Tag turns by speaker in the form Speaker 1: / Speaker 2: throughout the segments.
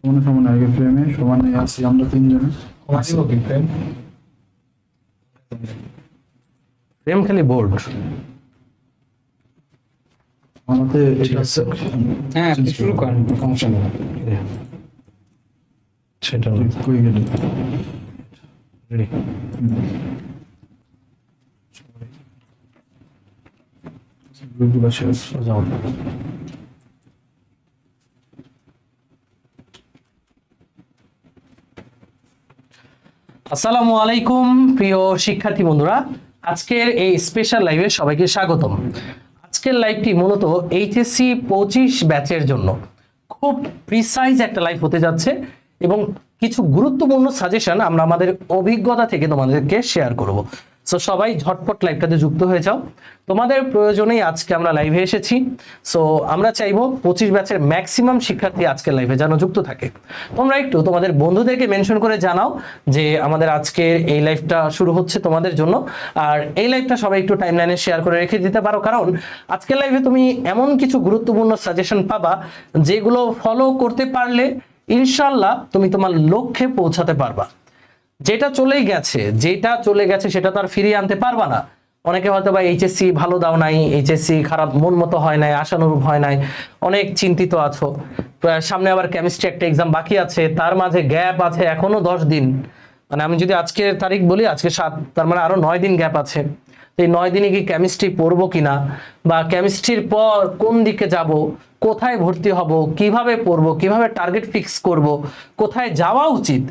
Speaker 1: সমানে সমানে আগে ফ্রেমে সমানে আছি আমরা তিনজনে।
Speaker 2: ফ্রেম খালি বোর্ড।
Speaker 1: আমাতে
Speaker 2: ঠিক আছে।
Speaker 3: হ্যাঁ আপনি শুরু করেন, সমস্যা নেই।
Speaker 2: সেটা
Speaker 1: কই গেল?
Speaker 2: রেডি।
Speaker 1: গ্রুপগুলো শেষ।
Speaker 2: যাও। আসসালামু আলাইকুম প্রিয় শিক্ষার্থী বন্ধুরা, আজকের এই স্পেশাল লাইভে সবাইকে স্বাগতম। আজকের লাইভটি মূলত এইচএসসি 25 ব্যাচের জন্য খুব প্রিসাইজ একটা লাইভ হতে যাচ্ছে এবং কিছু গুরুত্বপূর্ণ সাজেশন আমরা আমাদের অভিজ্ঞতা থেকে তোমাদেরকে শেয়ার করব। সো সবাই ঝটপট লাইভটাতে যুক্ত হয়ে যাও, তোমাদের প্রয়োজনেই আজকে আমরা লাইভে এসেছি। সো আমরা চাইবো 25 ব্যাচের ম্যাক্সিমাম শিক্ষার্থী আজকের লাইভে যেন যুক্ত থাকে। তোমরা একটু তোমাদের বন্ধুদেরকে মেনশন করে জানাও যে আমাদের আজকের এই লাইভটা শুরু হচ্ছে তোমাদের জন্য, আর এই লাইভটা সবাই একটু টাইমলাইনে শেয়ার করে রেখে দিতে পারো, কারণ আজকের লাইভে তুমি এমন কিছু গুরুত্বপূর্ণ সাজেশন পাবা যেগুলো ফলো করতে পারলে ইনশাল্লাহ তুমি তোমার লক্ষ্যে পৌঁছাতে পারবা। যেটা চলে গেছে সেটা তো আর ফিরিয়ে আনতে পারবা না। অনেকে হয়তো বা এইচএসসি ভালো দাও নাই, এইচএসসি খারাপ মন মতো হয় নাই, আশানুরূপ হয় নাই, অনেক চিন্তিত আছো। সামনে আবার কেমিস্ট্রি একটা এক্সাম বাকি আছে, তার মাঝে গ্যাপ আছে এখনো 10 দিন। মানে আমি যদি আজকের তারিখ বলি, আজকে 7, তার মানে আরো 9 দিন গ্যাপ আছে। এই 9 দিনে কি কেমিস্ট্রি পড়বো কিনা, বা কেমিস্ট্রির পর কোন দিকে যাব, কোথায় ভর্তি হব, কিভাবে পড়বো, কিভাবে টার্গেট ফিক্স করব, কোথায় যাওয়া উচিত,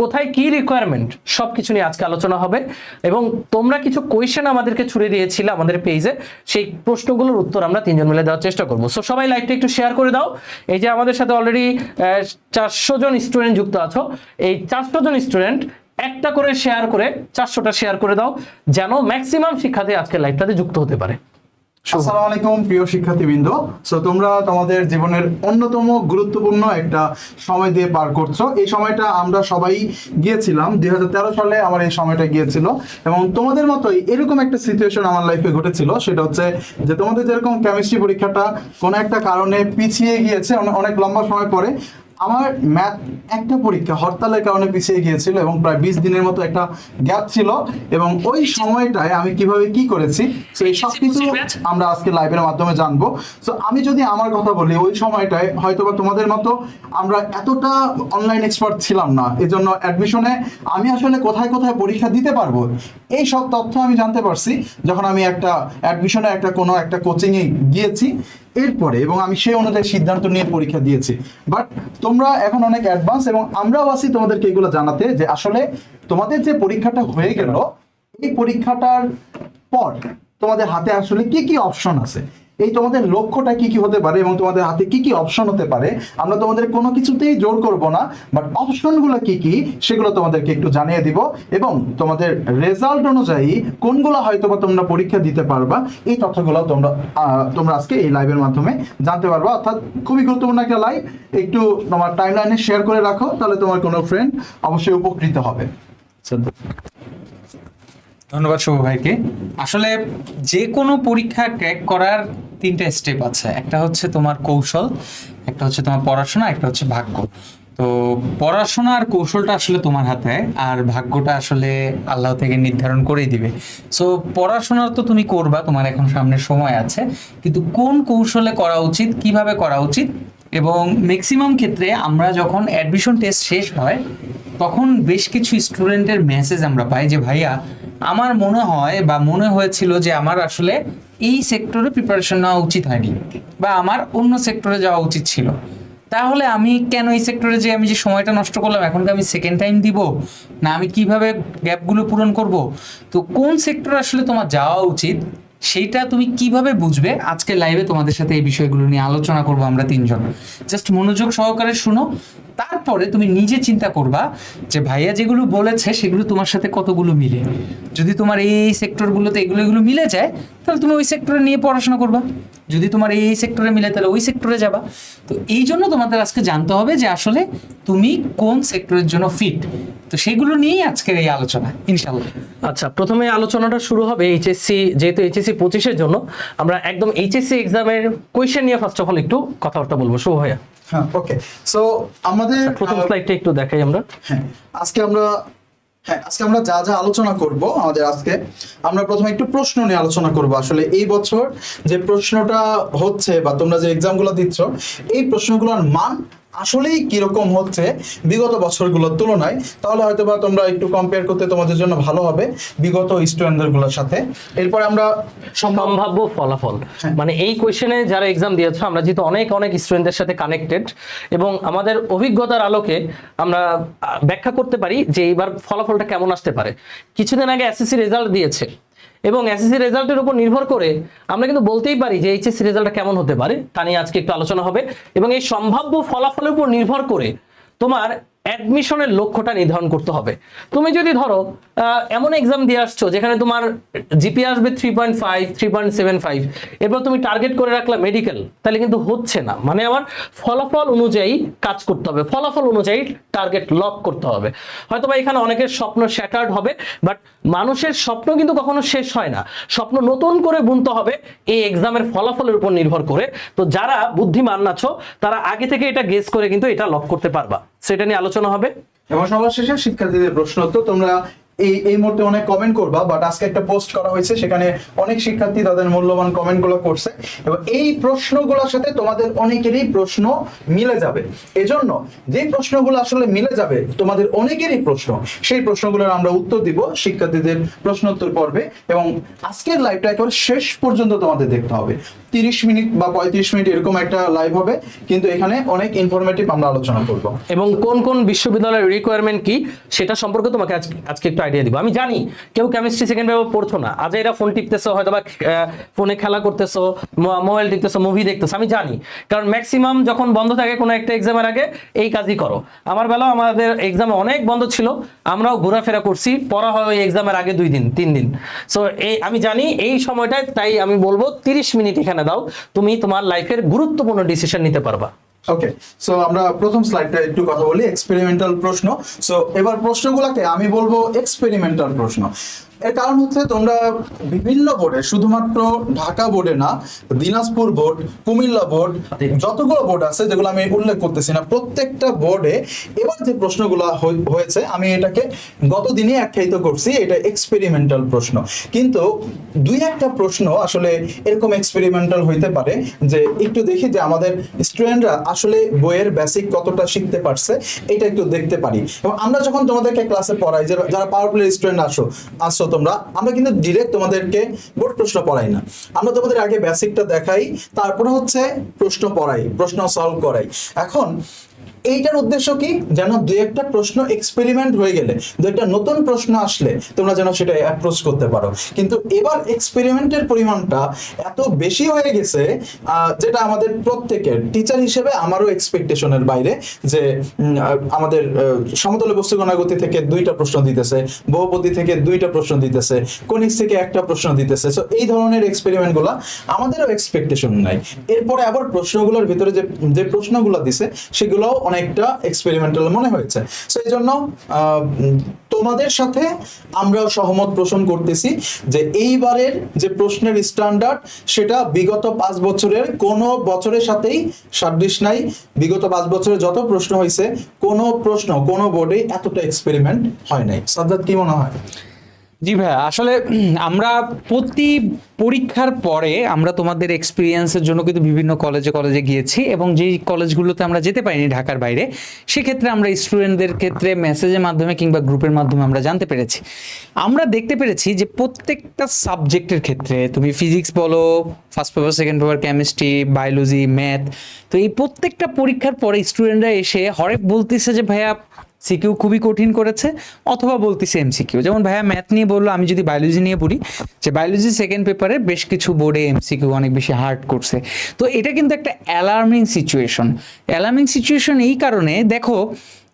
Speaker 2: কোথায় কি রিকোয়ারমেন্ট, সবকিছু নিয়ে আজকে আলোচনা হবে। এবং তোমরা কিছু কোয়েশ্চেন আমাদেরকে ছুড়ে দিয়েছিলে আমাদের পেজে, সেই প্রশ্নগুলোর উত্তর আমরা তিনজন মিলে দেওয়ার চেষ্টা করব। সো সবাই লাইভটা একটু শেয়ার করে দাও। এই যে আমাদের সাথে অলরেডি 400 জন স্টুডেন্ট যুক্ত আছো, এই 400 জন স্টুডেন্ট একটা করে শেয়ার করে 400টা শেয়ার করে দাও, যেন ম্যাক্সিমাম শিক্ষার্থী আজকে লাইভটাতে যুক্ত হতে পারে।
Speaker 1: আসসালামু আলাইকুম প্রিয় শিক্ষার্থীবৃন্দ। সো তোমরা তোমাদের জীবনের অন্যতম গুরুত্বপূর্ণ একটা সময় দিয়ে পার করছো। এই সময়টা আমরা সবাই গিয়েছিলাম 2013 সালে, আমার এই সময়টা গিয়েছিল এবং তোমাদের মতোই এরকম একটা সিচুয়েশন আমার লাইফে ঘটেছিল। সেটা হচ্ছে যে তোমাদের যেরকম কেমিস্ট্রি পরীক্ষাটা কোনো একটা কারণে পিছিয়ে গিয়েছে অনেক লম্বা সময় পরে, আমার ম্যাথ একটা পরীক্ষা হরতালের কারণে পিছিয়ে গিয়েছিল এবং প্রায় 20 দিনের মতো একটা গ্যাপ ছিল। এবং ওই সময়টায় আমি কিভাবে কি করেছি সেই সব কিছু আমরা আজকে লাইভের মাধ্যমে জানবো। সো আমি যদি আমার কথা বলি, ওই সময়টায় হয়তোবা তোমাদের মতো আমরা এতটা অনলাইন এক্সপার্ট ছিলাম না, এজন্য অ্যাডমিশনে আমি আসলে কোথায় কোথায় পরীক্ষা দিতে পারবো এই সব তথ্য আমি জানতে পারছি যখন আমি একটা অ্যাডমিশনে কোনো একটা কোচিংয়ে গিয়েছি এরপরে, এবং আমি সেই অনুযায়ী সিদ্ধান্ত নিয়ে পরীক্ষা দিয়েছি। বাট তোমরা এখন অনেক অ্যাডভান্স এবং আমরাও আছি তোমাদেরকে এগুলো জানাতে যে আসলে তোমাদের যে পরীক্ষাটা হয়ে গেল, এই পরীক্ষাটার পর তোমাদের হাতে আসলে কি কি অপশন আছে, এই তোমাদের লক্ষ্যটা কি কি হতে পারে এবং তোমাদের হাতে কি কি অপশন হতে পারে। আমরা তোমাদের কোনো কিছুতেই জোর করব না, বাট অপশনগুলো কি কি সেগুলো তোমাদেরকে একটু জানিয়ে দিব এবং তোমাদের রেজাল্ট অনুযায়ী কোনগুলো হয়তোবা তোমরা পরীক্ষা দিতে পারবা, এই তথ্যগুলো তোমরা আজকে এই লাইভের মাধ্যমে জানতে পারবা। অর্থাৎ খুবই গুরুত্বপূর্ণ একটা লাইভ, একটু তোমার টাইমলাইনে শেয়ার করে রাখো, তাহলে তোমার কোনো ফ্রেন্ড অবশ্যই উপকৃত হবে।
Speaker 3: ধন্যবাদ শুভ ভাইকে। আসলে যে কোনো পরীক্ষা ক্র্যাক করার 3টা স্টেপ আছে, একটা হচ্ছে তোমার কৌশল, একটা হচ্ছে তোমার পড়াশোনা, একটা হচ্ছে ভাগ্য। তো পড়াশোনা আর কৌশলটা আসলে তোমার হাতে, আর ভাগ্যটা আসলে আল্লাহ থেকে নির্ধারণ করেই দিবে। সো পড়াশোনা তো তুমি করবা, তোমার এখন সামনে সময় আছে, কিন্তু কোন কৌশলে করা উচিত, কিভাবে করা উচিত, এবং ম্যাক্সিমাম ক্ষেত্রে আমরা যখন অ্যাডমিশন টেস্ট শেষ হয় তখন বেশ কিছু স্টুডেন্টের মেসেজ আমরা পাই যে ভাইয়া আমার মনে হয় বা মনে হয়েছিল যে আমার আসলে এই সেক্টরে প্রিপারেশন নেওয়া উচিত হয়নি, বা আমার অন্য সেক্টরে যাওয়া উচিত ছিল, তাহলে আমি কেন এই সেক্টরে যে আমি যে সময়টা নষ্ট করলাম, এখন কি আমি সেকেন্ড টাইম দিব, না আমি কিভাবে গ্যাপগুলো পূরণ করব। তো কোন সেক্টরে আসলে তোমার যাওয়া উচিত সেইটা তুমি কিভাবে বুঝবে, আজকে লাইভে তোমাদের সাথে এই বিষয়গুলো নিয়ে আলোচনা করব আমরা তিনজন। জাস্ট মনোযোগ সহকারে শুনো, তারপরে তুমি নিজে চিন্তা করবা যে ভাইয়া যেগুলো বলেছে সেগুলো তোমার সাথে কতগুলো মিলে। যদি তোমার এই সেক্টরগুলোতে এগুলো মিলে যায় তাহলে তুমি ওই সেক্টরে নিয়ে পড়াশোনা করবা, যদি তোমার এই সেক্টরে মিলে তাহলে ওই সেক্টরে যাবা। তো এই জন্য তোমাদের আজকে জানতে হবে যে আসলে তুমি কোন সেক্টরের জন্য ফিট। তো সেগুলো নিয়েই আজকের এই আলোচনা ইনশাআল্লাহ।
Speaker 2: আচ্ছা, প্রথমে আলোচনাটা শুরু হবে এইচএসসি, যেহেতু এইচএসসি 25-এর জন্য আমরা একদম এইচএসসি এক্সামের কোয়েশ্চেন নিয়ে ফার্স্ট অফ অল একটু কথাবার্তা বলবো। শুভ ভাইয়া,
Speaker 1: হ্যাঁ, ওকে। সো আমাদের
Speaker 2: প্রথম স্লাইডটা একটু দেখাই আমরা।
Speaker 1: হ্যাঁ আজকে আমরা যা যা আলোচনা করব, আজকে আমরা প্রথমে একটু প্রশ্ন নিয়ে আলোচনা করব। আসলে এই বছর যে প্রশ্নটা হচ্ছে বা তোমরা যে এক্সামগুলো দিচ্ছ, এই প্রশ্নগুলোর মান আসলেই কিরকম হচ্ছে বিগত বছরগুলোর তুলনায়, তাহলে হয়তো বা তোমরা একটু কম্পেয়ার করতে তোমাদের জন্য ভালো হবে বিগত স্টুডেন্টদের গুলোর সাথে। এরপর আমরা
Speaker 2: সম্ভাব্য ফলাফল, মানে এই কোয়েশ্চেনে যারা এক্সাম দিয়েছে, আমরা যেহেতু অনেক স্টুডেন্টদের সাথে কানেক্টেড এবং আমাদের অভিজ্ঞতার আলোকে আমরা ব্যাখ্যা করতে পারি যে এইবার ফলাফলটা কেমন আসতে পারে। কিছুদিন আগে এসএসসি রেজাল্ট দিয়েছে এবং এসএসসি রেজাল্টের উপর নির্ভর করে আমরা কিন্তু বলতেই পারি যে এইচএসসি রেজাল্টটা কেমন হতে পারে, তা নিয়ে আজকে একটু আলোচনা হবে। এবং এই সম্ভাব্য ফলাফলের উপর নির্ভর করে তোমার অ্যাডমিশনের লক্ষ্যটা নির্ধারণ করতে হবে। তুমি যদি ধরো এমন এক্সাম দিয়ে আসছো যেখানে তোমার জিপিএ আসবে 3.5, 3.75, এরপর তুমি টার্গেট করে রাখলা মেডিকেল, তাহলে কিন্তু হচ্ছে না। মানে আমার ফলাফল অনুযায়ী কাজ করতে হবে, ফলাফল অনুযায়ী টার্গেট লক করতে হবে। হয়তো বা এখানে অনেকের স্বপ্ন শ্যাটার্ড হবে, বাট মানুষের স্বপ্ন কিন্তু কখনো শেষ হয় না, স্বপ্ন নতুন করে বুনতে হবে এই এক্সামের ফলাফলের উপর নির্ভর করে। তো যারা বুদ্ধিমান আছো তারা আগে থেকে এটা গেস করে কিন্তু এটা লক করতে পারবা, সেটা নিয়ে আলোচনা হবে।
Speaker 1: এবং সবার শেষে শিক্ষার্থীদের প্রশ্ন উত্তর। তোমরা এই মুহূর্তে অনেক কমেন্ট করবা, বাট আজকে একটা পোস্ট করা হয়েছে, সেখানে অনেক শিক্ষার্থী তাদের মূল্যবান কমেন্টগুলো করছে এবং এই প্রশ্নগুলোর সাথে তোমাদের অনেকেরই প্রশ্ন মিলে যাবে। এজন্য যে প্রশ্নগুলো আসলে মিলে যাবে তোমাদের অনেকেরই প্রশ্ন, সেই প্রশ্নগুলোর আমরা উত্তর দিব শিক্ষার্থীদের প্রশ্ন উত্তর পর্বে। এবং আজকের লাইভটা একেবারে শেষ পর্যন্ত তোমাদের দেখতে হবে। 30 মিনিট বা 35 মিনিট এরকম একটা লাইভ হবে, কিন্তু এখানে অনেক ইনফরমেটিভ আমরা আলোচনা করব
Speaker 2: এবং কোন কোন বিশ্ববিদ্যালয়ের রিকোয়ারমেন্ট কি সেটা সম্পর্কে তোমাকে আজকে একটু আইডিয়া দিব। আমি জানি কেউ কেমিস্ট্রি সেকেন্ড পেপার পড়ছো না, আজ এরা ফোন টিপতেছো, হয়তো বা ফোনে খেলা করতেছো, মোবাইল টিপতেছো, মুভি দেখতেছো, আমি জানি। কারণ ম্যাক্সিমাম যখন বন্ধ থাকে কোনো একটা এক্সামের আগে এই কাজই করো। আমার বেলাও আমাদের এক্সামে অনেক বন্ধ ছিল, আমরাও ঘোরাফেরা করছি, পড়া হয় ওই এক্সামের আগে 2 দিন 3 দিন। সো আমি জানি এই সময়টায়, তাই আমি বলবো 30 মিনিট এখানে দাও, তুমি তোমার লাইফের গুরুত্বপূর্ণ ডিসিশন নিতে পারবা।
Speaker 1: ওকে, সো আমরা প্রথম স্লাইডটা একটু কথা বলি, এক্সপেরিমেন্টাল প্রশ্ন। সো এবার প্রশ্নগুলোকে আমি বলবো এক্সপেরিমেন্টাল প্রশ্ন। এর কারণ হচ্ছে তোমরা বিভিন্ন বোর্ডে, শুধুমাত্র ঢাকা বোর্ডে না, দিনাজপুর বোর্ড, কুমিল্লা বোর্ড, যতগুলো বোর্ড আছে যেগুলো আমি উল্লেখ করতেছি না, প্রত্যেকটা বোর্ডে এবার যে প্রশ্নগুলো হয়েছে আমি এটাকে গতদিনই আখ্যায়িত করছি, এটা এক্সপেরিমেন্টাল প্রশ্ন। কিন্তু 2-1টা প্রশ্ন আসলে এরকম এক্সপেরিমেন্টাল হইতে পারে যে একটু দেখি যে আমাদের স্টুডেন্টরা আসলে বইয়ের বেসিক কতটা শিখতে পারছে, এটা একটু দেখতে পারি। এবং আমরা যখন তোমাদেরকে ক্লাসে পড়াই, যারা পাওয়ার প্লে স্টুডেন্ট আসো তোমরা, আমরা কিন্তু ডিরেক্ট তোমাদেরকে বোর্ড প্রশ্ন পড়াই না, আমরা তোমাদের আগে বেসিকটা দেখাই, তারপরে হচ্ছে প্রশ্ন পড়াই, প্রশ্ন সলভ করাই। এখন এইটার উদ্দেশ্য কি, যেন 2-1টা প্রশ্ন এক্সপেরিমেন্ট হয়ে গেলে, 2-1টা নতুন প্রশ্ন আসলে তোমরা যেন সেটা অ্যাপ্রোচ করতে পারো। কিন্তু এবার এক্সপেরিমেন্টের পরিমাণটা এত বেশি হয়ে গেছে, যেটা আমাদের প্রত্যেকের টিচার হিসেবে আমারও এক্সপেকটেশনের বাইরে, যে আমাদের সমতলে বস্তুগণা গতি থেকে 2টা প্রশ্ন দিতেছে, বহুপদী থেকে 2টা প্রশ্ন দিতেছে, কনিক্স থেকে 1টা প্রশ্ন দিতেছে। সো এই ধরনের এক্সপেরিমেন্টগুলো আমাদেরও এক্সপেকটেশন নাই। এরপরে আবার প্রশ্নগুলোর ভিতরে যে প্রশ্নগুলো দিছে সেগুলো অনেকটা এক্সপেরিমেন্টাল মনে হয়েছে। সো এই জন্য তোমাদের সাথে আমরা সহমত পোষণ করতেছি যে এইবারের যে প্রশ্নের স্ট্যান্ডার্ড, সেটা বিগত 5 বছরের কোনো বছরের সাথেই সাদৃশ নাই। বিগত 5 বছরে যত প্রশ্ন হয়েছে, কোনো প্রশ্ন কোনো বোর্ডে এতটা এক্সপেরিমেন্ট হয় নাই। সাজ্জাদ, কি মনে হয়?
Speaker 3: জি ভাই, আসলে আমরা প্রতি পরীক্ষার পরে আমরা তোমাদের এক্সপিরিয়েন্সের জন্য কিন্তু বিভিন্ন কলেজে গিয়েছি, এবং যেই কলেজগুলোতে আমরা যেতে পারিনি ঢাকার বাইরে, সেক্ষেত্রে আমরা স্টুডেন্টদের ক্ষেত্রে মেসেজের মাধ্যমে কিংবা গ্রুপের মাধ্যমে আমরা জানতে পেরেছি, আমরা দেখতে পেরেছি যে প্রত্যেকটা সাবজেক্টের ক্ষেত্রে, তুমি ফিজিক্স বলো, first paper, second paper, chemistry, biology, math, তো এই প্রত্যেকটা পরীক্ষার পরে স্টুডেন্টরা এসে হরেক বলতেছে যে ভাইয়া সিকিউ খুবই কঠিন করেছে, অথবা বলতেছে এমসিকিউ। যেমন ভাইয়া ম্যাথ নিয়ে বললো, আমি যদি বায়োলজি নিয়ে পড়ি, যে বায়োলজি সেকেন্ড পেপারে বেশ কিছু বোর্ডে এমসিকিউ অনেক বেশি হার্ড করছে। তো এটা কিন্তু একটা অ্যালার্মিং সিচুয়েশন এই কারণে, দেখো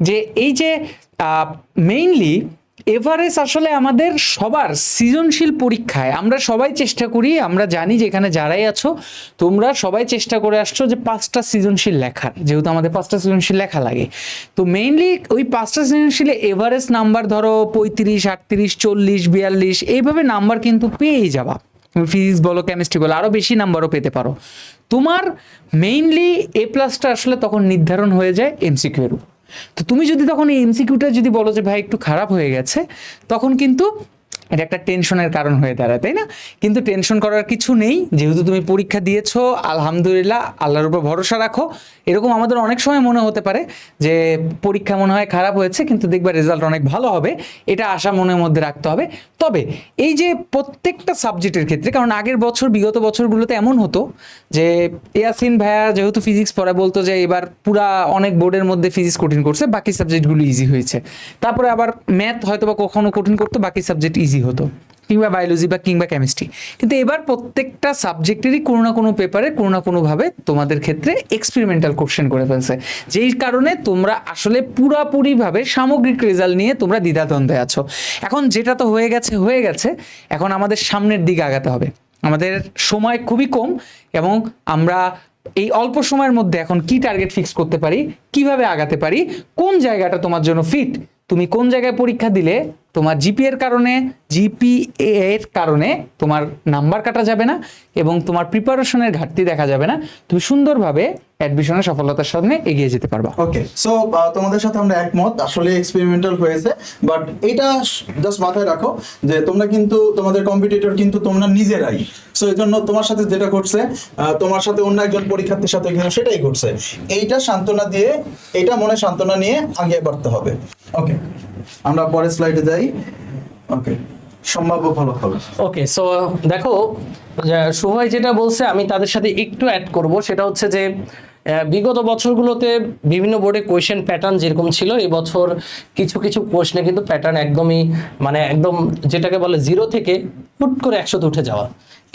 Speaker 3: যে এই যে মেইনলি এভারেস্ট আসলে আমাদের সবার সৃজনশীল পরীক্ষায় আমরা সবাই চেষ্টা করি, আমরা জানি যে এখানে যারাই আছো তোমরা সবাই চেষ্টা করে আসছো যে 5টা সৃজনশীল লেখার, যেহেতু আমাদের 5টা সৃজনশীল লেখা লাগে। তো মেইনলি ওই 5টা সৃজনশীলে এভারেস্ট নাম্বার ধরো 35, 38, 40, 42 এইভাবে নাম্বার কিন্তু পেয়েই যাবা। তুমি ফিজিক্স বলো, কেমিস্ট্রি বলো, আরও বেশি নাম্বারও পেতে পারো। তোমার মেইনলি A+টা আসলে তখন নির্ধারণ হয়ে যায় এমসিকিউ এর উপর। তো তুমি যদি তখন এই এমসিকিউটা যদি বলো যে ভাই একটু খারাপ হয়ে গেছে, তখন কিন্তু এটা একটা টেনশনের কারণ হয়ে দাঁড়ায়, তাই না? কিন্তু টেনশন করার কিছু নেই, যেহেতু তুমি পরীক্ষা দিয়েছো আলহামদুলিল্লাহ, আল্লাহর উপর ভরসা রাখো। এরকম আমাদের অনেক সময় মনে হতে পারে যে পরীক্ষা মনে হয় খারাপ হয়েছে, কিন্তু দেখবা রেজাল্ট অনেক ভালো হবে, এটা আশা মনের মধ্যে রাখতে হবে। তবে এই যে প্রত্যেকটা সাবজেক্টের ক্ষেত্রে, কারণ আগের বছর বিগত বছরগুলোতে এমন হতো যে ইয়াসিন ভাইয়া যেহেতু ফিজিক্স পড়ায় বলতো যে এবার পুরা অনেক বোর্ডের মধ্যে ফিজিক্স কঠিন করছে, বাকি সাবজেক্টগুলো ইজি হয়েছে। তারপরে আবার ম্যাথ হয়তো বা কখনো কঠিন করতো, বাকি সাবজেক্ট ইজি হতো, কিংবা বায়োলজি বা কিংবা কেমিস্ট্রি। কিন্তু এবার প্রত্যেকটা সাবজেক্টেরই কোনো না কোনো পেপারে কোনো না কোনোভাবে তোমাদের ক্ষেত্রে এক্সপেরিমেন্টাল কোশ্চেন করে ফেলছে, যেই কারণে তোমরা আসলে পুরাপুরিভাবে সামগ্রিক রেজাল্ট নিয়ে তোমরা দ্বিধাদ্বন্দ্বে আছো। এখন যেটা তো হয়ে গেছে, এখন আমাদের সামনের দিকে আগাতে হবে। আমাদের সময় খুবই কম এবং আমরা এই অল্প সময়ের মধ্যে এখন কি টার্গেট ফিক্স করতে পারি, কিভাবে আগাতে পারি, কোন জায়গাটা তোমার জন্য ফিট, তুমি কোন জায়গায় পরীক্ষা দিলে তোমার জিপিএ এর কারণে তোমার নাম্বার কাটা যাবে না এবং তোমার প্রিপারেশনের ঘাটতি দেখা যাবে না, তুমি সুন্দরভাবে অ্যাডমিশনের সফলতার সামনে এগিয়ে যেতে পারবা।
Speaker 1: ওকে, সো তোমাদের সাথে আমরা একমত, আসলে এক্সপেরিমেন্টাল হয়েছে, বাট এটা জাস্ট মাথায় রাখো যে তোমরা কিন্তু তোমাদের কম্পিটিটর কিন্তু তোমরা নিজেরাই। সো এই জন্য তোমার সাথে যেটা ঘটছে, তোমার সাথে অন্য একজন পরীক্ষার্থীর সাথে কিন্তু সেটাই ঘটছে। এইটা সান্ত্বনা দিয়ে, এইটা মনে সান্ত্বনা নিয়ে আগে বাড়তে হবে। ওকে, আমরা পরের স্লাইডে যাই। ওকে, সম্ভাব্য ফলাফল।
Speaker 2: ওকে, সো দেখো সুভাই যেটা বলছে আমি তাদের সাথে একটু অ্যাড করব, সেটা হচ্ছে যে বিগত বছরগুলোতে বিভিন্ন বোর্ডে কোয়েশ্চেন প্যাটার্ন যেরকম ছিল, এই বছর কিছু কিছু কোয়েশ্চেনে কিন্তু প্যাটার্ন একদমই মানে একদম যেটাকে বলে 0 থেকে হুট করে 100তে উঠে যাওয়া।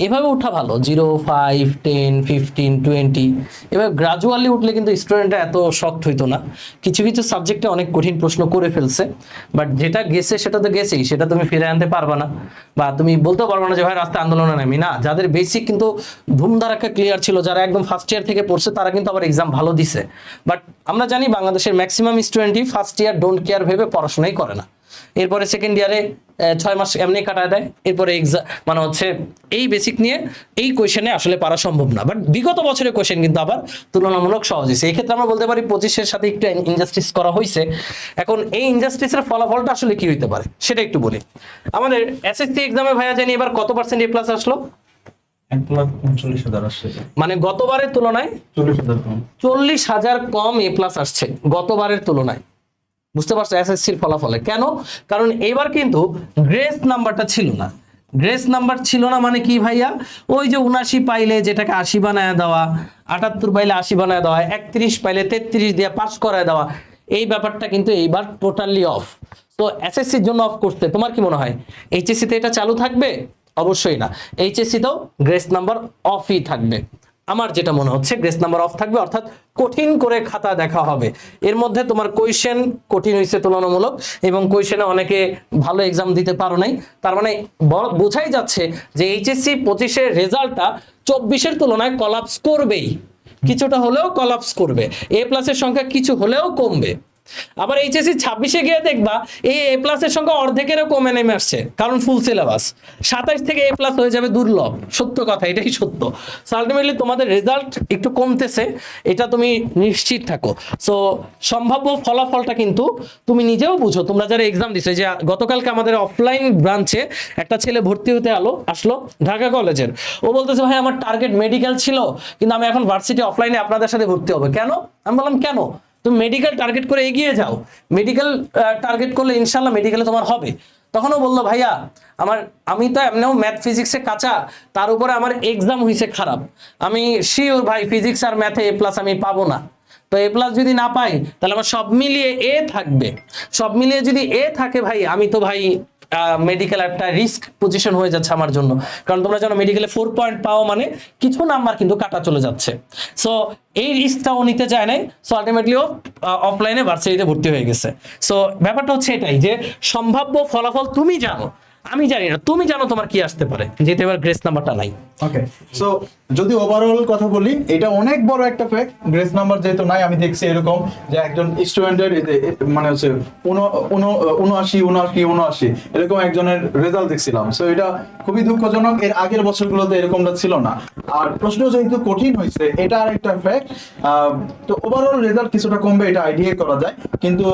Speaker 2: এভাবে ওঠা ভালো, 0, 5, 10, 15, 20, এভাবে গ্রাজুয়ালি উঠলে কিন্তু স্টুডেন্টরা এত শক্ট হইতো না। কিছু কিছু সাবজেক্টে অনেক কঠিন প্রশ্ন করে ফেলছে, বাট যেটা গেছে সেটা তো গেছেই, সেটা তুমি ফিরে আনতে পারবা না, বা তুমি বলতেও পারবা না যে ভাই রাস্তায় আন্দোলনে নামি না। যাদের বেসিক কিন্তু ধুমধারাক্কা ক্লিয়ার ছিল, যারা একদম ফার্স্ট ইয়ার থেকে পড়ছে, তারা কিন্তু আবার এক্সাম ভালো দিছে। বাট আমরা জানি বাংলাদেশের ম্যাক্সিমাম স্টুডেন্টই ফার্স্ট ইয়ার ডোন্ট কেয়ার ভেবে পড়াশোনাই করে না, এরপরে সেকেন্ড ইয়ারে 6 মাস এমনি কাটায় দেয়, এরপরে এক্সাম মানে হচ্ছে এই বেসিক নিয়ে এই কোয়েশনে আসলে পারা সম্ভব না। বাট বিগত বছরের কোয়েশন কিন্তু আবার তুলনামূলক সহজ হয়েছে। এই ক্ষেত্রে আমরা বলতে পারি 25-এর সাথে একটু ইনজাস্টিস করা হয়েছে। এখন এই ইনজাস্টিসের ফলাফলটা আসলে কি হইতে পারে সেটা একটু বলি। আমাদের এসএসসি এক্সামে ভাইয়া জানি এবার কত পার্সেন্ট A+ আসলো?
Speaker 1: 1,39,000 আসছে,
Speaker 2: মানে গতবারের তুলনায়
Speaker 1: 40,000 কম।
Speaker 2: 40,000 কম A+ আসছে গতবারের তুলনায়। বুঝতে পারছো এসএসসির ফলাফলে কেন? কারণ এবার কিন্তু গ্রেস নাম্বারটা ছিল না। গ্রেস নাম্বার ছিল না মানে কি ভাইয়া? ওই যে 79 পাইলে যেটাকে 80 বানায় দেওয়া, 78 পাইলে 80 বানায় দেওয়া, 31 পাইলে 33 দিয়ে পাস করায় দেওয়া, এই ব্যাপারটা কিন্তু এইবার টোটালি অফ। তো এসএসসির জন্য অফ করতে তোমার কি মনে হয় এইচএসসি তে এটা চালু থাকবে? অবশ্যই না, এইচএসসি তেও গ্রেস নাম্বার অফই থাকবে। আমার যেটা মনে হচ্ছে গ্রেস নাম্বার অফ থাকবে, অর্থাৎ কঠিন করে খাতা দেখা হবে। এর মধ্যে তোমার কোয়েশ্চেন কঠিন হয়েছে তুলনামূলক, এবং কোয়েশ্চেনে অনেকে ভালো এক্সাম দিতে পারো নাই, তার মানে বোঝাই যাচ্ছে যে এইচএসসি 25-এর রেজাল্টটা 24-এর তুলনায় কলাপস করবেই, কিছুটা হলেও কলাপস করবে, A+-এর সংখ্যা কিছু হলেও কমবে। আবার এইচএসসি 26-এ গিয়ে দেখবা এই A+-এর সংখ্যা অর্ধেকেরও কমে নেমে আসছে, কারণ ফুল সিলেবাস। 27 থেকে A+ হয়ে যাবে দুর্লভ, সত্য কথা, এটাই সত্য। সো আলটিমেটলি তোমাদের রেজাল্ট একটু কমতেছে, এটা তুমি নিশ্চিত থাকো। সো সম্ভাব্য ফলাফলটা কিন্তু তুমি নিজেও বুঝো, তোমরা যারা এক্সাম দিছো। যে গতকালকে আমাদের অফলাইন ব্রাঞ্চে একটা ছেলে ভর্তি হতে আসলো ঢাকা কলেজের। ও বলতেছে ভাই আমার টার্গেট মেডিকেল ছিল, কিন্তু আমি এখন ভার্সিটি অফলাইনে আপনাদের সাথে ভর্তি হবে। কেন? আমি বললাম কেন? তুমি মেডিকেল টার্গেট করে এগিয়ে যাও, মেডিকেল টার্গেট করলে ইনশাল্লাহ মেডিকেলে তোমার হবে। তখনও বললো ভাইয়া আমি তো এমনিও ম্যাথ ফিজিক্সে কাঁচা, তার উপরে আমার এক্সাম হয়েছে খারাপ, আমি শিওর ভাই ফিজিক্স আর ম্যাথে A+ আমি পাবো না। তো A+ যদি না পাই তাহলে আমার সব মিলিয়ে A থাকবে, সব মিলিয়ে যদি A থাকে ভাই আমি তো ভাই মেডিকেল একটা রিস্ক পজিশন হয়ে যাচ্ছে আমার জন্য, কারণ তোমরা জানো মেডিকেলে 4 পয়েন্ট পাওয়া মানে কিছু নাম্বার কিন্তু কাটা চলে যাচ্ছে। সো এই রিস্কটাও নিতে চায় নাই, সো আলটিমেটলি ও অফলাইনে ভার্সিটিতে ভর্তি হয়ে গেছে। সো ব্যাপারটা হচ্ছে এটাই যে সম্ভাব্য ফলাফল তুমি জানো, আমি জানি না, তুমি জানো তোমার কি আসতে পারে, যেহেতু এবার গ্রেস নাম্বারটা নাই।
Speaker 1: ওকে, সো যদি ওভারঅল কথা বলি, এটা অনেক বড় একটা ফ্যাক্ট। গ্রেস নাম্বার যেহেতু নাই, আমি দেখছি এরকম যে একজন স্টুডেন্টের মানে হচ্ছে 79 এরকম একজনের রেজাল্ট দেখছিলাম। সো এটা খুবই দুঃখজনক, এর আগের বছরগুলোতে এরকমটা ছিল না। আর প্রশ্ন যেহেতু কঠিন হয়েছে, এটা আর একটা ফ্যাক্ট। তো ওভারঅল রেজাল্ট কিছুটা কমবে, এটা আইডিয়া করা যায়, কিন্তু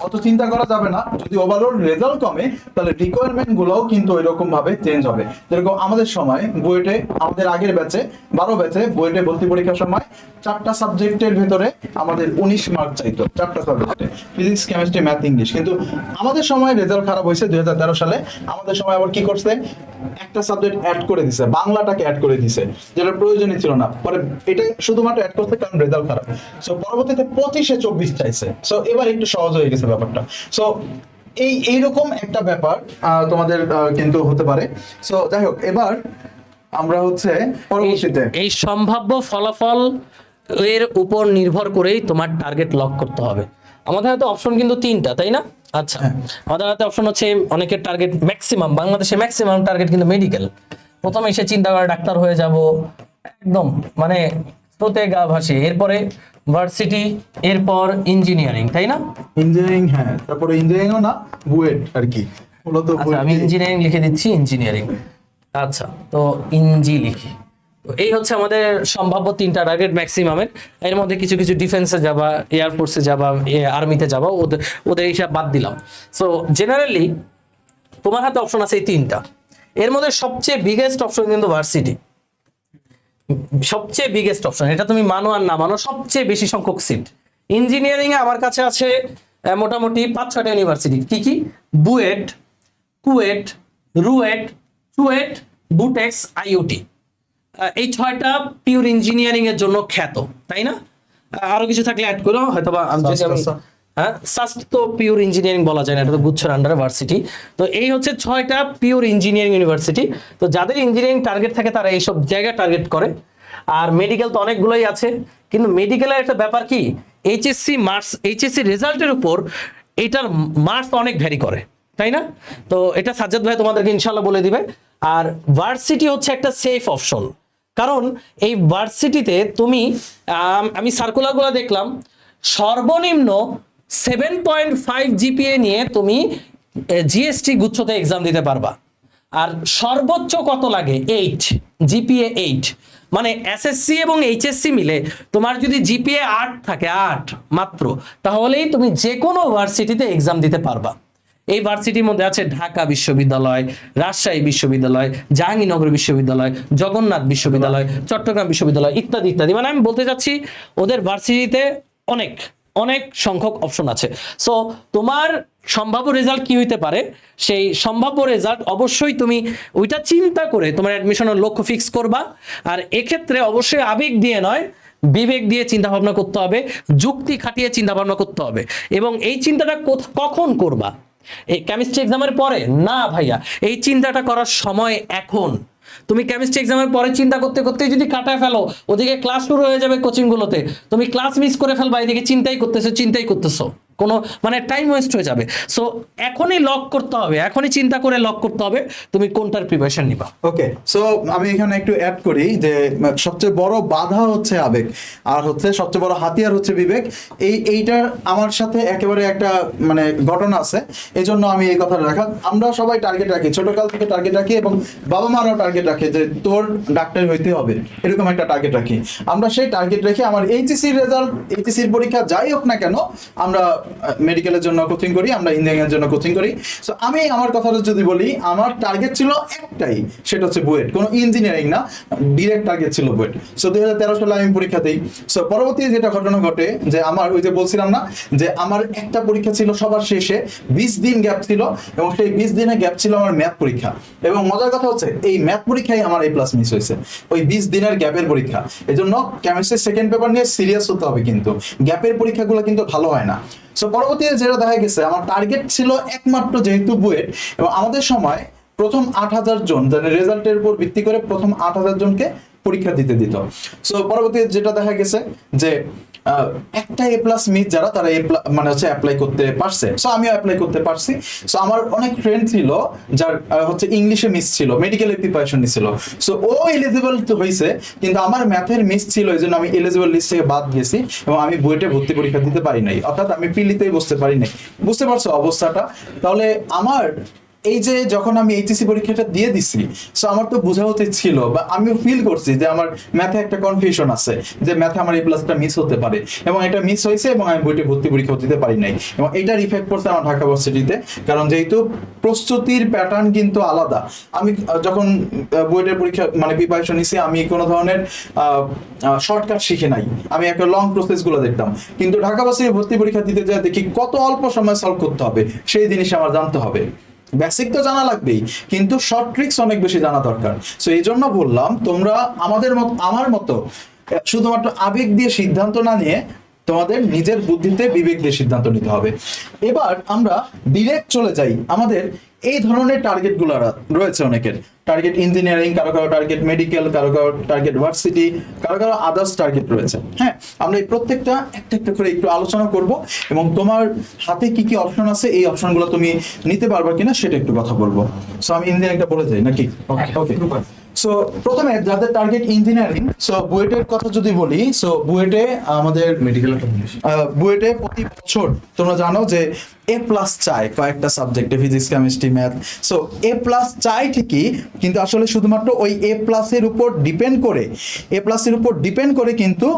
Speaker 1: অত চিন্তা করা যাবে না। যদি ওভারঅল রেজাল্ট কমে, তাহলে রিকোয়ারমেন্ট গুলোও কিন্তু এরকম ভাবে চেঞ্জ হবে। যেরকম আমাদের সময় বুয়েটে, আমাদের আগের ব্যাচে 12 ব্যাচে বুয়েটে ভর্তি পরীক্ষার সময় 4টা সাবজেক্টের ভেতরে আমাদের 19 মার্ক চাইতো, 4টা সাবজেক্টে, ফিজিক্স, কেমিস্ট্রি, ম্যাথ, ইংলিশ। কিন্তু আমাদের সময় রেজাল্ট খারাপ হয়েছে 2013 সালে। আমাদের সময় আবার কি করছে, একটা সাবজেক্ট অ্যাড করে দিছে, বাংলাটাকে অ্যাড করে দিছে, যেটা প্রয়োজনই ছিল না। পরে এটা শুধুমাত্র অ্যাড করতে, কারণ রেজাল্ট খারাপ। সো পরবর্তীতে 25-এ 24 চাইছে। সো এবার একটু সহজ হয়ে গেছে ব্যাপারটা। সো এইরকম একটা ব্যাপার তোমাদের কিন্তু হতে পারে। সো যাই হোক, এবার আমরা হচ্ছে পরবর্তীতে
Speaker 2: এই সম্ভাব্য ফলাফল এর উপর নির্ভর করেই তোমার টার্গেট লক করতে হবে। আমাদের হাতে অপশন কিন্তু 3টা, তাই না? আচ্ছা, আমাদের হাতে অপশন হচ্ছে, অনেকের টার্গেট ম্যাক্সিমাম, বাংলাদেশে ম্যাক্সিমাম টার্গেট কিন্তু মেডিকেল। প্রথমে এসে চিন্তা করে ডাক্তার হয়ে যাব, একদম মানে স্রোতে গা ভাসে, এরপরে ভার্সিটি, এরপর ইঞ্জিনিয়ারিং, তাই না?
Speaker 1: ইঞ্জিনিয়ারিং, হ্যাঁ, তারপরে ইঞ্জিনিয়ারিংও না, বুয়েট আর কি মূলত।
Speaker 2: আচ্ছা, আমি ইঞ্জিনিয়ারিং লিখে দিচ্ছি, ইঞ্জিনিয়ারিং। আচ্ছা, তো ইঞ্জি লিখি। তো এই হচ্ছে আমাদের সম্ভাব্য 3টা টার্গেট ম্যাক্সিমামের। এর মধ্যে কিছু কিছু ডিফেন্সে যাবা, এয়ারফোর্সে যাবা, আর্মিতে যাবা, ওদের হিসাব বাদ দিলাম। সো জেনারেলি তোমার হাতে অপশন আছে এই 3টা। এর মধ্যে সবচেয়ে বিগেস্ট অপশন কিন্তু ভার্সিটি, সবচেয়ে বিগেস্ট অপশন। এটা তুমি মানো আর না মানো, সবচেয়ে বেশি সংখ্যক সিট ইঞ্জিনিয়ারিং এ আমার কাছে আছে মোটামুটি 5-6টা ইউনিভার্সিটি। কি কি? বুয়েট, কুয়েট, রুয়েট, চুয়েট, বুটেক্স, আইওটি। এই 6টা পিওর ইঞ্জিনিয়ারিং এর জন্য খ্যাত, তাই না? আরো কিছু থাকলে অ্যাড করো হয়তো বা। হ্যাঁ, সাস্ট তো পিওর ইঞ্জিনিয়ারিং বলা যায় না, এটা তো গুচ্ছের আন্ডারে ভার্সিটি। তো এই হচ্ছে 6টা পিওর ইঞ্জিনিয়ারিং ইউনিভার্সিটি। তো যাদের ইঞ্জিনিয়ারিং টার্গেট থাকে তারা এইসব জায়গা টার্গেট করে। আর মেডিকেল তো অনেকগুলোই আছে, কিন্তু মেডিকেলের একটা ব্যাপার কি, এইচএসসি মার্কস, এইচএসসি রেজাল্টের উপর এটার মার্কস অনেক ভ্যারি করে, তাই না? তো এটা সাজ্জাদ ভাই তোমাদেরকে ইনশাল্লাহ বলে দিবে। আর ভার্সিটি হচ্ছে একটা সেফ অপশন, কারণ এই ভার্সিটিতে তুমি, আমি সার্কুলারগুলো দেখলাম, সর্বনিম্ন 7.5 জিপিএ নিয়ে তুমি জিএসটি গুচ্ছতে এক্সাম দিতে পারবা। আর সর্বোচ্চ কত লাগে? 8 জিপিএ 8। মানে এসএসসি এবং এইচএসসি মিলে তোমার যদি জিপিএ 8 থাকে, 8 মাত্র, তাহলেই তুমি যে কোনো ভার্সিটিতে এক্সাম দিতে পারবা। এই ভার্সিটির মধ্যে আছে ঢাকা বিশ্ববিদ্যালয়, রাজশাহী বিশ্ববিদ্যালয়, জাহাঙ্গীরনগর বিশ্ববিদ্যালয়, জগন্নাথ বিশ্ববিদ্যালয়, চট্টগ্রাম বিশ্ববিদ্যালয়, ইত্যাদি ইত্যাদি। মানে আমি বলতে চাচ্ছি ওদের ভার্সিটিতে অনেক অনেক সংখ্যক অপশন আছে। সো তোমার সম্ভাব্য রেজাল্ট কি হইতে পারে, সেই সম্ভাব্য রেজাল্ট অবশ্যই তুমি ওইটা চিন্তা করে তোমার অ্যাডমিশনের লক্ষ্য ফিক্স করবা। আর এক্ষেত্রে অবশ্যই আবেগ দিয়ে নয়, বিবেক দিয়ে চিন্তা ভাবনা করতে হবে, যুক্তি খাটিয়ে চিন্তা ভাবনা করতে হবে। এবং এই চিন্তাটা কখন করবা? এই কেমিস্ট্রি এক্সামের পরে না ভাইয়া, এই চিন্তাটা করার সময় এখন। তুমি কেমিস্ট্রি এক্সামের পরে চিন্তা করতে করতে যদি কাটায় ফেলো, ওদিকে ক্লাস শুরু হয়ে যাবে কোচিংগুলোতে, তুমি ক্লাস মিস করে ফেলবা, এদিকে চিন্তাই করতেছো, কোনো মানে টাইম ওয়েস্ট হয়ে যাবে। সো এখনই লক করতে হবে, এখনই চিন্তা করে লক করতে হবে তুমি কোনটার প্রিপারেশন নিবা।
Speaker 1: ওকে, সো আমি এখানে একটু অ্যাড করি যে সবচেয়ে বড় বাধা হচ্ছে আবেগ, আর হচ্ছে সবচেয়ে বড় হাতিয়ার হচ্ছে বিবেক। এইটার আমার সাথে একেবারে একটা মানে ঘটনা আছে, এই জন্য আমি এই কথাটা রাখা। আমরা সবাই টার্গেট রাখি, ছোটকাল থেকে টার্গেট রাখি, এবং বাবা মারাও টার্গেট রাখে যে তোর ডাক্তার হইতে হবে, এরকম একটা টার্গেট রাখি। আমরা সেই টার্গেট রেখে আমার এইচএসসির রেজাল্ট, এইচএসসির পরীক্ষা যাই হোক না কেন, আমরা মেডিকেলের জন্য কোচিং করি, আমরা ইঞ্জিনিয়ারিং এর জন্য কোচিং করি। সো আমি আমার কথাটা যদি বলি, আমার টার্গেট ছিল একটাই, সেটা হচ্ছে বুয়েট, কোনো ইঞ্জিনিয়ারিং না, ডিরেক্ট টার্গেট ছিল বুয়েট। সো 2013 সালে আমি পরীক্ষা দিই। সো পরবর্তী যেটা ঘটনা ঘটে, যে আমার ওই যে বলছিলাম না যে আমার একটা পরীক্ষা ছিল সবার শেষে, 20 দিন গ্যাপ ছিল, এবং সেই 20 দিনের গ্যাপ ছিল আমার ম্যাথ পরীক্ষা। এবং মজার কথা হচ্ছে এই ম্যাথ পরীক্ষায় আমার A+ মিস হয়েছে, ওই 20 দিনের গ্যাপের পরীক্ষা। এই জন্য কেমিস্ট্রির সেকেন্ড পেপার নিয়ে সিরিয়াস হতে হবে, কিন্তু গ্যাপের পরীক্ষাগুলো কিন্তু ভালো হয় না। সো পরবর্তীতে যেটা দেখা গেছে, আমার টার্গেট ছিল একমাত্র যেহেতু বুয়েট, এবং আমাদের সময় প্রথম 8,000 জন, মানে রেজাল্টের উপর ভিত্তি করে প্রথম 8,000 জনকে পরীক্ষা দিতে দিত। সো পরবর্তীতে যেটা দেখা গেছে যে একটা এ প্লাস মিস যারা, তারা মানে হচ্ছে অ্যাপ্লাই করতে পারছে। সো আমিও অ্যাপ্লাই করতে পারছি। সো আমার অনেক ফ্রেন্ড ছিল যার হচ্ছে ইংলিশে মিস ছিল, মেডিকেলের প্রিপারেশন নিছিল, সো ও এলিজিবল তো হয়েছে, কিন্তু আমার ম্যাথের মিস ছিল, এই জন্য আমি এলিজিবল লিস্ট থেকে বাদ গেছি এবং আমি বুয়েটে ভর্তি পরীক্ষা দিতে পারি নাই, অর্থাৎ আমি প্রিলিতেই বসতে পারি নাই। বুঝতে পারছো অবস্থাটা? তাহলে আমার এই যে যখন আমি এইচএসসি পরীক্ষাটা দিয়ে দিছি, সো আমার তো বোঝা উচিত ছিল, বা আমি ফিল করছি যে আমার ম্যাথে একটা কনফিউশন আছে, যে ম্যাথে আমার এই প্লাসটা মিস হতে পারে, এবং এটা মিস হয়েছে এবং আমি বইটি ভর্তি পরীক্ষা দিতে পারি নাই, এবং এটার ইফেক্ট পড়ছে আমার ঢাকা ভার্সিটিতে। কারণ যেহেতু প্রস্তুতির প্যাটার্ন কিন্তু আলাদা, আমি যখন বুয়েটের পরীক্ষা মানে প্রিপারেশন নিছি, আমি কোনো ধরনের শর্টকাট শিখে নাই, আমি একটা লং প্রসেসগুলো দেখতাম, কিন্তু ঢাকা ভার্সিটি ভর্তি পরীক্ষা দিতে যায় দেখি কত অল্প সময় সলভ করতে হবে, সেই জিনিস আমার জানতে হবে। বেসিক তো জানা লাগবেই, কিন্তু শর্ট ট্রিক্স অনেক বেশি জানা দরকার। সো এই জন্য বললাম, তোমরা আমার মতো শুধুমাত্র আবেগ দিয়ে সিদ্ধান্ত না নিয়ে তোমাদের নিজের বুদ্ধিতে বিবেক দিয়ে সিদ্ধান্ত নিতে হবে। এবার আমরা ডিরেক্ট চলে যাই, আমাদের এই ধরনের টার্গেট গুলো রয়েছে অনেকের। টার্গেট ইঞ্জিনিয়ারিং, কারো কারো টার্গেট মেডিকেল, কারো কারো টার্গেট ভার্সিটি, কারো কারো আদার্স টার্গেট রয়েছে। হ্যাঁ, আমরা এই প্রত্যেকটা একটা একটা করে একটু আলোচনা করব, এবং তোমার হাতে কি কি অপশন আছে, এই অপশনগুলো তুমি নিতে পারবা কিনা সেটা একটু কথা বলবো। সো আমি ইঞ্জিনিয়ারিংটা বলে যাই নাকি? ওকে। সো প্রথমে যাদের টার্গেট ইঞ্জিনিয়ারিং, সো বুয়েটের কথা যদি বলি, সো বুয়েটে আমাদের বুয়েটে প্রতি বছর তোমরা জানো যে এ প্লাস চাই কয়েকটা সাবজেক্টে, ফিজিক্স, কেমিস্ট্রি, ম্যাথ। সো এ প্লাস চাই ঠিকই, কিন্তু আসলে শুধুমাত্র ওই এ প্লাসের উপর ডিপেন্ড করে কিন্তু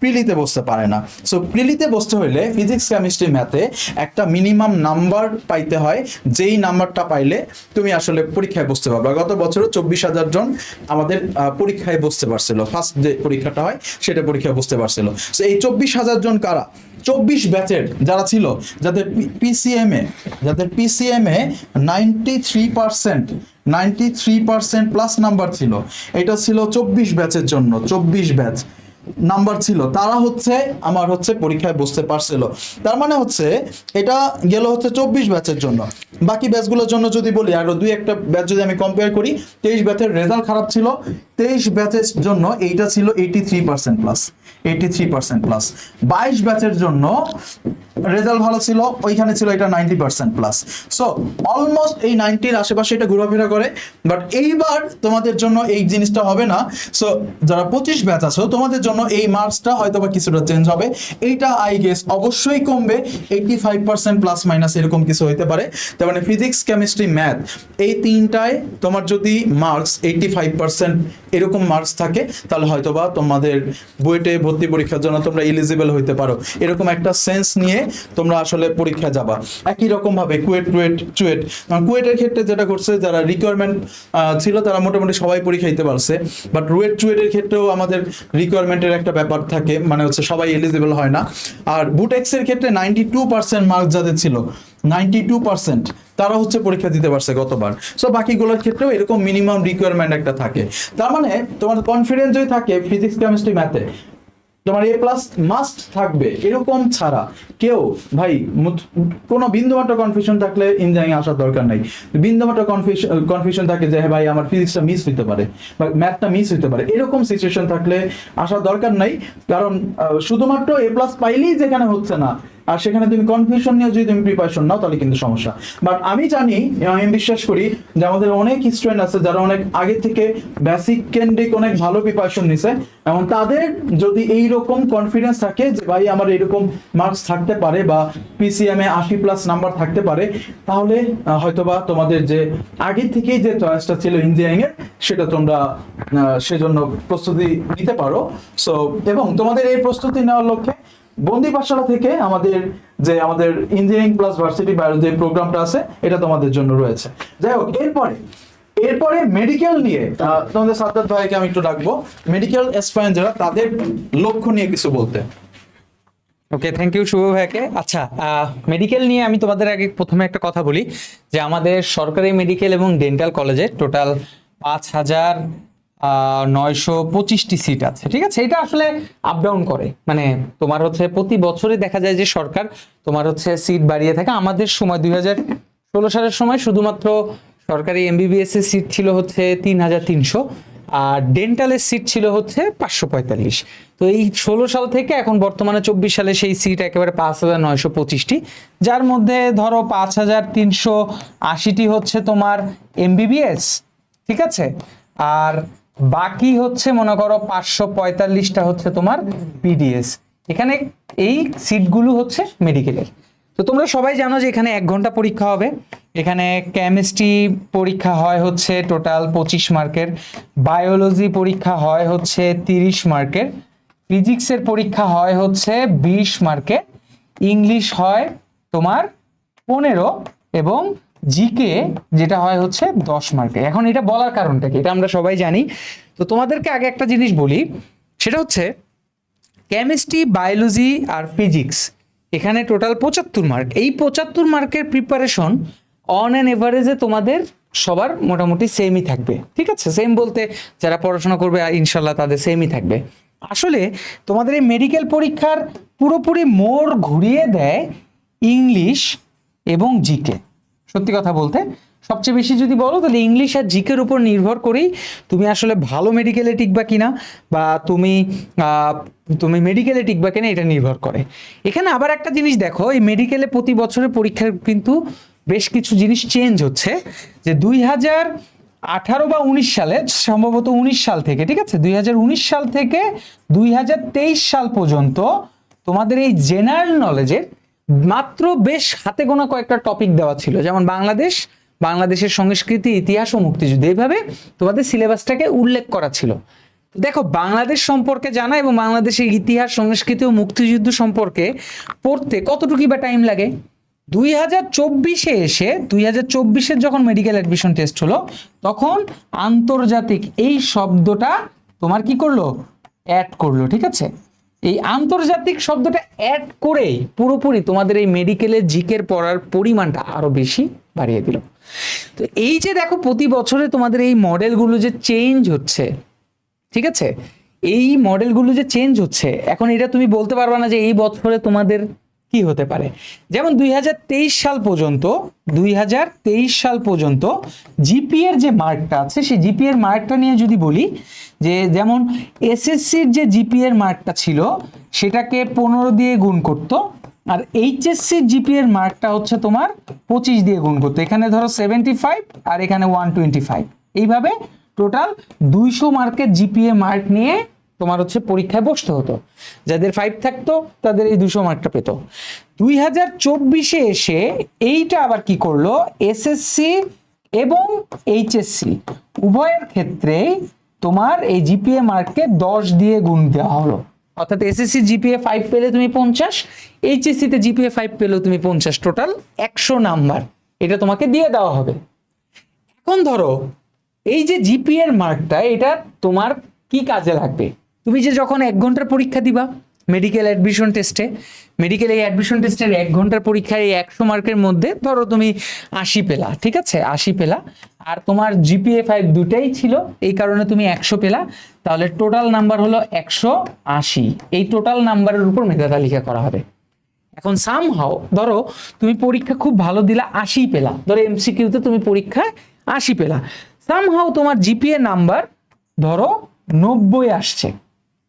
Speaker 1: প্রিলিতে বসতে পারে না। সো প্রিলিতে বসতে হলে ফিজিক্স, কেমিস্ট্রি, ম্যাথে একটা মিনিমাম নাম্বার পাইতে হয়, যেই নাম্বারটা পাইলে তুমি আসলে পরীক্ষায় বসতে পারবে। গত বছরও 24,000 জন আমাদের পরীক্ষায় বসতে পারছিল, ফার্স্ট যে পরীক্ষাটা হয় সেটা পরীক্ষায় বসতে পারছিল। সো এই 24,000 জন কারা? 24 ব্যাচের যারা ছিল, যাদের পিসিএমএ 93% প্লাস নাম্বার ছিল, এটা ছিল 24 ব্যাচের জন্য, 24 ব্যাচ নাম্বার ছিল, তারা আমার পরীক্ষায় বসতে পারছিল। তার মানে এটা গেল 24 ব্যাচের জন্য। বাকি ব্যাচগুলোর জন্য যদি বলি, আরো দুই একটা ব্যাচ যদি আমি কম্পেয়ার করি, 23 ব্যাচের রেজাল্ট খারাপ ছিল, 23 ব্যাচের জন্য এইটা ছিল 83% প্লাস। 22 ব্যাচের জন্য রেজাল্ট ভালো ছিল, ওইখানে ছিল এটা 90% প্লাস। সো অলমোস্ট এই 90-র আশেপাশে এটা ঘোরাফেরা করে। বাট এইবার তোমাদের জন্য এই জিনিসটা হবে না। সো যারা 25 ব্যাচ আছো, তোমাদের জন্য এই মার্কসটা হয়তো বা কিছুটা চেঞ্জ হবে। এইটা আই গেস অবশ্যই কমবে, 85% প্লাস মাইনাস এরকম কিছু হইতে পারে। তার মানে ফিজিক্স, কেমিস্ট্রি, ম্যাথ এই তিনটায় তোমার যদি মার্কস 85% এরকম মার্কস থাকে, তাহলে হয়তোবা তোমাদের বুয়েটে ভর্তি পরীক্ষার জন্য তোমরা এলিজিবল হইতে পারো, এরকম একটা সেন্স নিয়ে তোমরা আসলে পরীক্ষা যাবা। একই রকম ভাবে কুয়েটের ক্ষেত্রে যেটা করছে, যারা রিকোয়ারমেন্ট ছিল তারা মোটামুটি সবাই পরীক্ষা দিতে পারছে। বাট চুয়েটের ক্ষেত্রেও আমাদের রিকোয়ারমেন্টের একটা ব্যাপার থাকে, মানে সবাই এলিজিবল হয় না। আর বুটেক্সের ক্ষেত্রে 92% মার্কস যাদের ছিল, 92% তারা পরীক্ষা দিতে পারছে গতবার। সো বাকিগুলোর ক্ষেত্রেও এরকম মিনিমাম রিকোয়ারমেন্ট একটা থাকে। তার মানে তোমার কনফিডেন্স যদি থাকে ফিজিক্স, কেমিস্ট্রি, ম্যাথে তোমার এ প্লাস মাস্ট থাকবে, এরকম ছাড়া কেউ ভাই কোনো বিন্দুমাত্র কনফিউশন থাকলে ইঞ্জিনিয়ারিং আসার দরকার নাই। বিন্দুমাত্র কনফিউশন থাকে যে ভাই আমার ফিজিক্সটা মিস হইতে পারে বা ম্যাথটা মিস হইতে পারে, এরকম সিচুয়েশন থাকলে আসার দরকার নাই। কারণ শুধুমাত্র এ প্লাস পাইলেই যেখানে হচ্ছে না, আর সেখানে তুমি কনফিউশন নিয়ে যদি তুমি প্রিপারেশন নাও, তাহলে কিন্তু সমস্যা। বাট আমি জানি, আমি বিশ্বাস করি যে আমাদের অনেক স্টুডেন্ট আছে যারা অনেক আগে থেকে বেসিক কেন্দ্রিক অনেক ভালো প্রিপারেশন নিছে, এবং তাদের যদি এইরকম কনফিডেন্স থাকে যে ভাই আমার এরকম মার্কস থাকতে পারে বা পিসিএমএ 80+ নাম্বার থাকতে পারে, তাহলে হয়তোবা তোমাদের যে আগে থেকেই যে চয়েসটা ছিল ইঞ্জিনিয়ারিং এর, সেটা তোমরা সেজন্য প্রস্তুতি নিতে পারো। সো এবং তোমাদের এই প্রস্তুতি নেওয়ার লক্ষ্যে বন্দি পাঠশালা থেকে আমাদের ইঞ্জিনিয়ারিং প্লাস ভার্সিটি বায়ো যে প্রোগ্রামটা আছে, এটা তোমাদের জন্য রয়েছে। যাই হোক, এরপরে মেডিকেল নিয়ে তোমাদের সাদ্দাত ভাইকে আমি একটু ডাকবো, মেডিকেল অ্যাসপায়ারেন্ট যারা, তাদের লক্ষ্য নিয়ে কিছু বলতে।
Speaker 3: ওকে, থ্যাংক ইউ শুভ ভাইকে। আচ্ছা, মেডিকেল নিয়ে আমি তোমাদের আগে প্রথমে একটা কথা বলি যে আমাদের সরকারি মেডিকেল এবং ডেন্টাল কলেজে টোটাল 5,000 925টি সিট আছে, ঠিক আছে। এটা আসলে আপ ডাউন করে, মানে তোমার হচ্ছে প্রতি বছরে দেখা যায় যে সরকার তোমার হচ্ছে সিট বাড়িয়ে থাকে। আমাদের সময় 2016 সালের সময় শুধুমাত্র সরকারি এমবিবিএস এর সিট ছিল হচ্ছে 3300, আর ডেন্টালের সিট ছিল হচ্ছে 545। তো এই 16 সাল থেকে এখন বর্তমানে 24 সালে সেই সিট একেবারে 5925টি, যার মধ্যে ধরো 5380টি হচ্ছে তোমার এমবিবিএস, ঠিক আছে, আর বাকি হচ্ছে মনে করো 545টা হচ্ছে তোমার পিডিএস। এখানে এই সিটগুলো হচ্ছে মেডিকেলের। তো তোমরা সবাই জানো যে এখানে 1 ঘন্টা পরীক্ষা হবে। এখানে কেমিস্ট্রি পরীক্ষা হয় হচ্ছে টোটাল 25 মার্কের, বায়োলজি পরীক্ষা হয় হচ্ছে 30 মার্কের, ফিজিক্সের পরীক্ষা হয় হচ্ছে 20 মার্কের, ইংলিশ হয় তোমার 15 এবং জিকে যেটা হয় হচ্ছে 10 মার্কে। এখন এটা বলার কারণটা কি, এটা আমরা সবাই জানি। তো তোমাদেরকে আগে একটা জিনিস বলি, সেটা হচ্ছে কেমিস্ট্রি, বায়োলজি আর ফিজিক্স এখানে টোটাল 75 মার্ক। এই 75 মার্কের প্রিপারেশন অন অ্যান এভারেজে তোমাদের সবার মোটামুটি সেমই থাকবে, ঠিক আছে। সেম বলতে যারা পড়াশোনা করবে ইনশাল্লাহ তাদের সেমই থাকবে। আসলে তোমাদের এই মেডিকেল পরীক্ষার পুরোপুরি মোড় ঘুরিয়ে দেয় ইংলিশ এবং জিকে। সত্যি কথা বলতে সবচেয়ে বেশি যদি বলো তাহলে ইংলিশ আর জিকের উপর নির্ভর করেই তুমি আসলে ভালো মেডিকেলে টিকবা কিনা বা তুমি মেডিকেলে টিকবা কিনা এটা নির্ভর করে। এখানে আবার একটা জিনিস দেখো, এই মেডিকেলে প্রতি বছরের পরীক্ষার কিন্তু বেশ কিছু জিনিস চেঞ্জ হচ্ছে। যে 2018 বা 19 সালে, সম্ভবত 19 সাল থেকে, ঠিক আছে, 2019 সাল থেকে 2023 সাল পর্যন্ত তোমাদের এই জেনারেল নলেজের মাত্র বেশ হাতে গোনা কয়েকটা টপিক দেওয়া ছিল, যেমন বাংলাদেশের সংস্কৃতি, ইতিহাস ও মুক্তিযুদ্ধ। এইভাবে তোমাদের সিলেবাসটাকে উল্লেখ করা ছিল। দেখো, বাংলাদেশ সম্পর্কে জানা এবং বাংলাদেশের ইতিহাস, সংস্কৃতি ও মুক্তিযুদ্ধ সম্পর্কে পড়তে কতটুকু বা টাইম লাগে। 2024-এ এসে 2024-এর যখন মেডিকেল অ্যাডমিশন টেস্ট হলো, তখন আন্তর্জাতিক এই শব্দটা তোমার কি করলো, অ্যাড করলো, ঠিক আছে। এই আন্তর্জাতিক শব্দটা অ্যাড করেই পুরোপুরি তোমাদের এই মেডিকেলের জিকের পড়ার পরিমাণটা আরো বেশি বাড়িয়ে দিল। তো এই যে দেখো প্রতি বছরে তোমাদের এই মডেলগুলো যে চেঞ্জ হচ্ছে, ঠিক আছে, এই মডেলগুলো যে চেঞ্জ হচ্ছে, এখন এটা তুমি বলতে পারবে না যে এই বছরে তোমাদের কি হতে পারে। যেমন 2023 সাল পর্যন্ত জিপিএর যে মার্কটা আছে, সেই জিপিএর মার্কটা নিয়ে যদি বলি, যে যেমন এসএসসির যে জিপিএর মার্কটা ছিল সেটাকে 15 দিয়ে গুণ করতো, আর এইচএসসির জিপিএর মার্কটা হচ্ছে তোমার 25 দিয়ে গুণ করতো। এখানে ধরো 75 আর এখানে 125, এইভাবে টোটাল 200 মার্কের জিপিএ মার্ক নিয়ে তোমার হচ্ছে পরীক্ষায় বসতে হতো। যাদের 5 থাকতো তাদের এই 200 মার্কটা পেত। 2024-এ এসে এইটা আবার কি করলো, এসএসসি এবং এইচএসসি উভয়ের ক্ষেত্রে তোমার এই জিপিএ মার্ককে 10 দিয়ে গুণ দেওয়া হলো। অর্থাৎ এসএসসি জিপিএ 5 পেলে তুমি 50, এইচএসসি তে জিপিএ 5 পেলেও তুমি 50, টোটাল 100 নাম্বার এটা তোমাকে দিয়ে দেওয়া হবে। এখন ধরো এই যে জিপিএর মার্কটা, এটা তোমার কি কাজে লাগবে? তুমি যে যখন 1 ঘন্টার পরীক্ষা দিবা মেডিকেল অ্যাডমিশন টেস্টে, মেডিকেল এই অ্যাডমিশন টেস্টের 1 ঘন্টার পরীক্ষায় এই 100 মার্কের মধ্যে ধরো তুমি 80 পেলা, ঠিক আছে, 80 পেলা, আর তোমার জিপিএ 5 দুটাই ছিল, এই কারণে তুমি 100 পেলা, তাহলে টোটাল নাম্বার হলো 180। এই টোটাল নাম্বারের উপর মেধা তালিকা করা হবে। এখন সামহাও ধরো তুমি পরীক্ষা খুব ভালো দিলা, 80 পেলা, ধরো এমসিকিউতে তুমি পরীক্ষায় 80 পেলা, সামহাও তোমার জিপিএ নাম্বার ধরো 90 আসছে,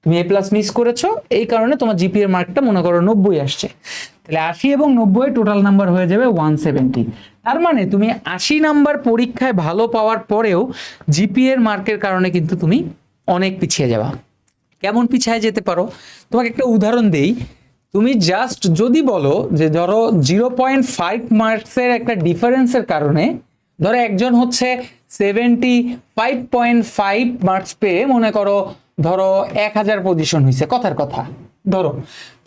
Speaker 3: তুমি এ প্লাস মিস করেছো, এই কারণে তোমার জিপিএ মার্কটা মনে করো 90 আসছে, তাহলে 80 এবং 90 টোটাল নাম্বার হয়ে যাবে 170। তার মানে তুমি 80 নাম্বার পরীক্ষায় ভালো পাওয়ার পরেও জিপিএর মার্কের কারণে কিন্তু তুমি অনেক পিছিয়ে যাবা। কেমন পিছিয়ে যেতে পারো, তোমাকে একটা উদাহরণ দেই। তুমি জাস্ট যদি বলো যে ধরো 0.5 মার্কসের একটা ডিফারেন্সের কারণে, ধরো একজন হচ্ছে 75.5 মার্কস পেয়ে মনে করো ধরো 1000 পজিশন হয়েছে, কথার কথা, ধরো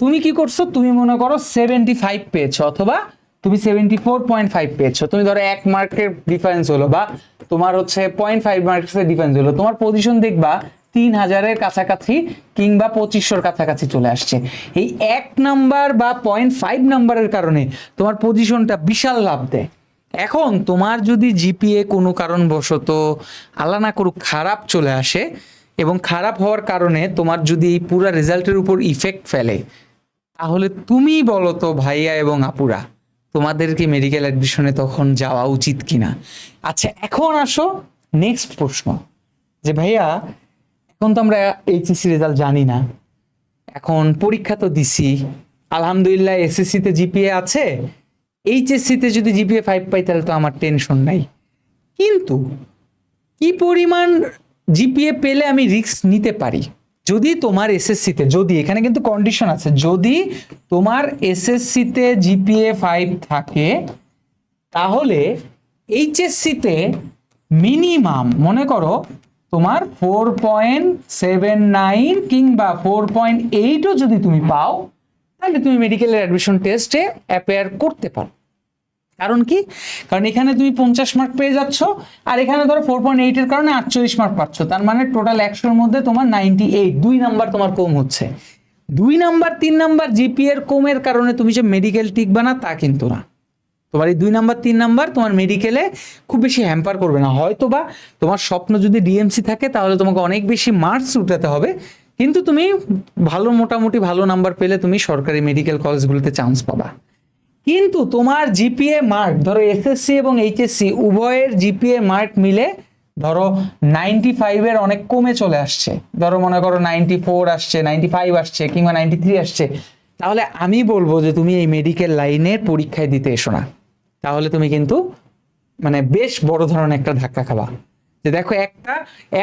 Speaker 3: তুমি কি করছো, তুমি মনে করো 75 পেয়েছো অথবা তুমি 74.5 পেয়েছো, তুমি ধরো 1 মার্কের ডিফারেন্স হলো বা তোমার হচ্ছে 0.5 মার্কসের ডিফারেন্স হলো, তোমার পজিশন দেখবা 3000-এর কাছাকাছি কিংবা 2500-র কাছাকাছি চলে আসছে। এই 1 নাম্বার বা 0.5 নাম্বারের কারণে তোমার পজিশনটা বিশাল লাভ দেয়। এখন তোমার যদি জিপিএ কোনো কারণবশত আল্লাহ না করুক খারাপ চলে আসে এবং খারাপ হওয়ার কারণে তোমার যদি এই পুরো রেজাল্টের উপর ইফেক্ট ফেলে, তাহলে তুমি বলো তো ভাইয়া এবং আপুরা, তোমাদেরকে মেডিকেল অ্যাডমিশনে তখন যাওয়া উচিত কিনা? আচ্ছা, এখন আসো নেক্সট প্রশ্ন, যে ভাইয়া এখন তো আমরা এইচএসসি রেজাল্ট জানি না, এখন পরীক্ষা তো দিছি, আলহামদুলিল্লাহ এসএসসিতে জিপিএ আছে, এইচএসসিতে যদি জিপিএ 5 পাই তাহলে তো আমার টেনশন নাই, কিন্তু কি পরিমাণ জিপিএ পেলে আমি রিস্ক নিতে পারি? যদি তোমার এসএসসিতে, যদি এখানে কিন্তু কন্ডিশন আছে, যদি তোমার এসএসসিতে জিপিএ 5 থাকে তাহলে এইচএসসিতে মিনিমাম মনে করো তোমার 4.79 কিংবা 4.8ও যদি তুমি পাও, তাহলে তুমি মেডিকেলের অ্যাডমিশন টেস্টে অ্যাপিয়ার করতে পারো। কারণ কি? কারণ এখানে তুমি 50 মার্ক পেয়ে যাচ্ছ, আর এখানে ধরো 4.8 এর কারণে 48 মার্ক পাচ্ছ, তার মানে টোটাল 100-র মধ্যে তোমার 98, 2 নাম্বার তোমার কম হচ্ছে। 2 নাম্বার 3 নাম্বার জিপিএ এর কমের কারণে তুমি যে মেডিকেল টিকবা না তা কিন্তু না। তোমার এই 2 নাম্বার 3 নাম্বার তোমার মেডিকেলে খুব বেশি হ্যাম্পার করবে না। হয়তো বা তোমার স্বপ্ন যদি ডিএমসি থাকে তাহলে তোমাকে অনেক বেশি মার্কস উঠাতে হবে, কিন্তু তুমি ভালো, মোটামুটি ভালো নাম্বার পেলে তুমি সরকারি মেডিকেল কলেজগুলোতে চান্স পাবা। কিন্তু তোমার জিপিএ মার্ক ধরো এসএসসি এবং এইচএসসি উভয়ের জিপিএ মার্ক মিলে ধরো 95 এর অনেক কমে চলে আসছে, ধরো মনে করো 94 আসছে, 95 আসছে কিংবা 93 আসছে, তাহলে আমি বলবো যে তুমি এই মেডিকেল লাইনের পরীক্ষায় দিতে এসো না। তাহলে তুমি কিন্তু মানে বেশ বড় ধরনের একটা ধাক্কা খাবা। যে দেখো,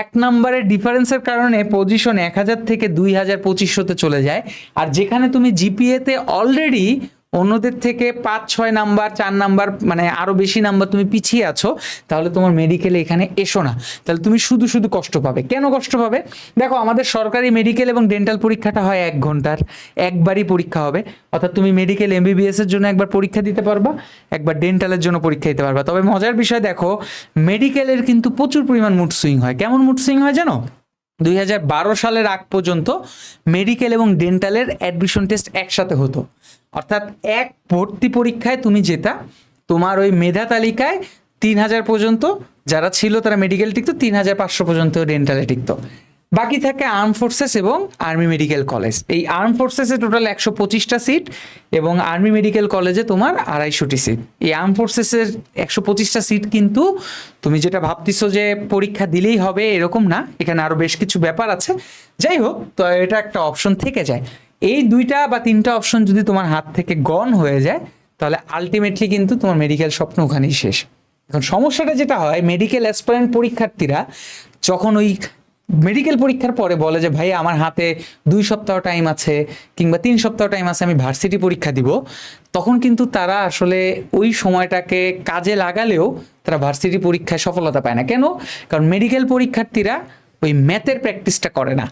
Speaker 3: এক নাম্বারের ডিফারেন্সের কারণে পজিশন 1000 থেকে 2025তে চলে যায়, আর যেখানে তুমি জিপিএতে অলরেডি অন্যদের থেকে 5-6 নাম্বার 4 নাম্বার মানে আরো বেশি নাম্বার তুমি পিছিয়ে আছো, তাহলে তোমার মেডিকেলে এখানে এসো না। তাহলে তুমি শুধু শুধু কষ্ট পাবে। কেন কষ্ট পাবে? দেখো, আমাদের সরকারি মেডিকেল এবং ডেন্টাল পরীক্ষাটা হয় 1 ঘন্টার, একবারই পরীক্ষা হবে। অর্থাৎ তুমি মেডিকেল এমবিবিএস এর জন্য একবার পরীক্ষা দিতে পারবা, একবার ডেন্টালের জন্য পরীক্ষা দিতে পারবা। তবে মজার বিষয় দেখো, মেডিকেলের কিন্তু প্রচুর পরিমাণ মুড সুইং হয়। কেমন মুড সুইং হয় জানো? 2012 সালের আগ পর্যন্ত মেডিকেল এবং ডেন্টালের অ্যাডমিশন টেস্ট একসাথে হতো। অর্থাৎ এক ভর্তি পরীক্ষায় তুমি যেটা, তোমার ওই মেধা তালিকায় 3000 পর্যন্ত যারা ছিল তারা মেডিকেল টিকতো, 3500 পর্যন্ত ডেন্টালে টিকতো। বাকি থাকে আর্ম ফোর্সেস এবং আর্মি মেডিকেল কলেজ। এই আর্ম ফোর্সেসে টোটাল 125টা সিট এবং আর্মি মেডিকেল কলেজে তোমার 250টি সিট। এই আর্ম ফোর্সেসের 125টা সিট কিন্তু তুমি যেটা ভাবতেছো যে পরীক্ষা দিলেই হবে এরকম না, এখানে আরো বেশ কিছু ব্যাপার আছে। যাই হোক, তো এটা একটা অপশন থেকে যায়। এই 2টা বা 3টা অপশন যদি তোমার হাত থেকে গন হয়ে যায়, তাহলে আলটিমেটলি কিন্তু তোমার মেডিকেল স্বপ্ন ওখানেই শেষ। এখন সমস্যাটা যেটা হয়, মেডিকেল অ্যাসপারেন্ট পরীক্ষার্থীরা যখন ওই মেডিকেল পরীক্ষার পরে বলে যে ভাই আমার হাতে 2 সপ্তাহ টাইম আছে কিংবা 3 সপ্তাহ টাইম আছে, আমি ভার্সিটি পরীক্ষা দিব, তখন কিন্তু তারা আসলে ওই সময়টাকে কাজে লাগালেও তারা ভার্সিটি পরীক্ষায় সফলতা পায় না। কেন? কারণ মেডিকেল পরীক্ষার্থীরা ওই ম্যাথের প্র্যাকটিসটা করে না,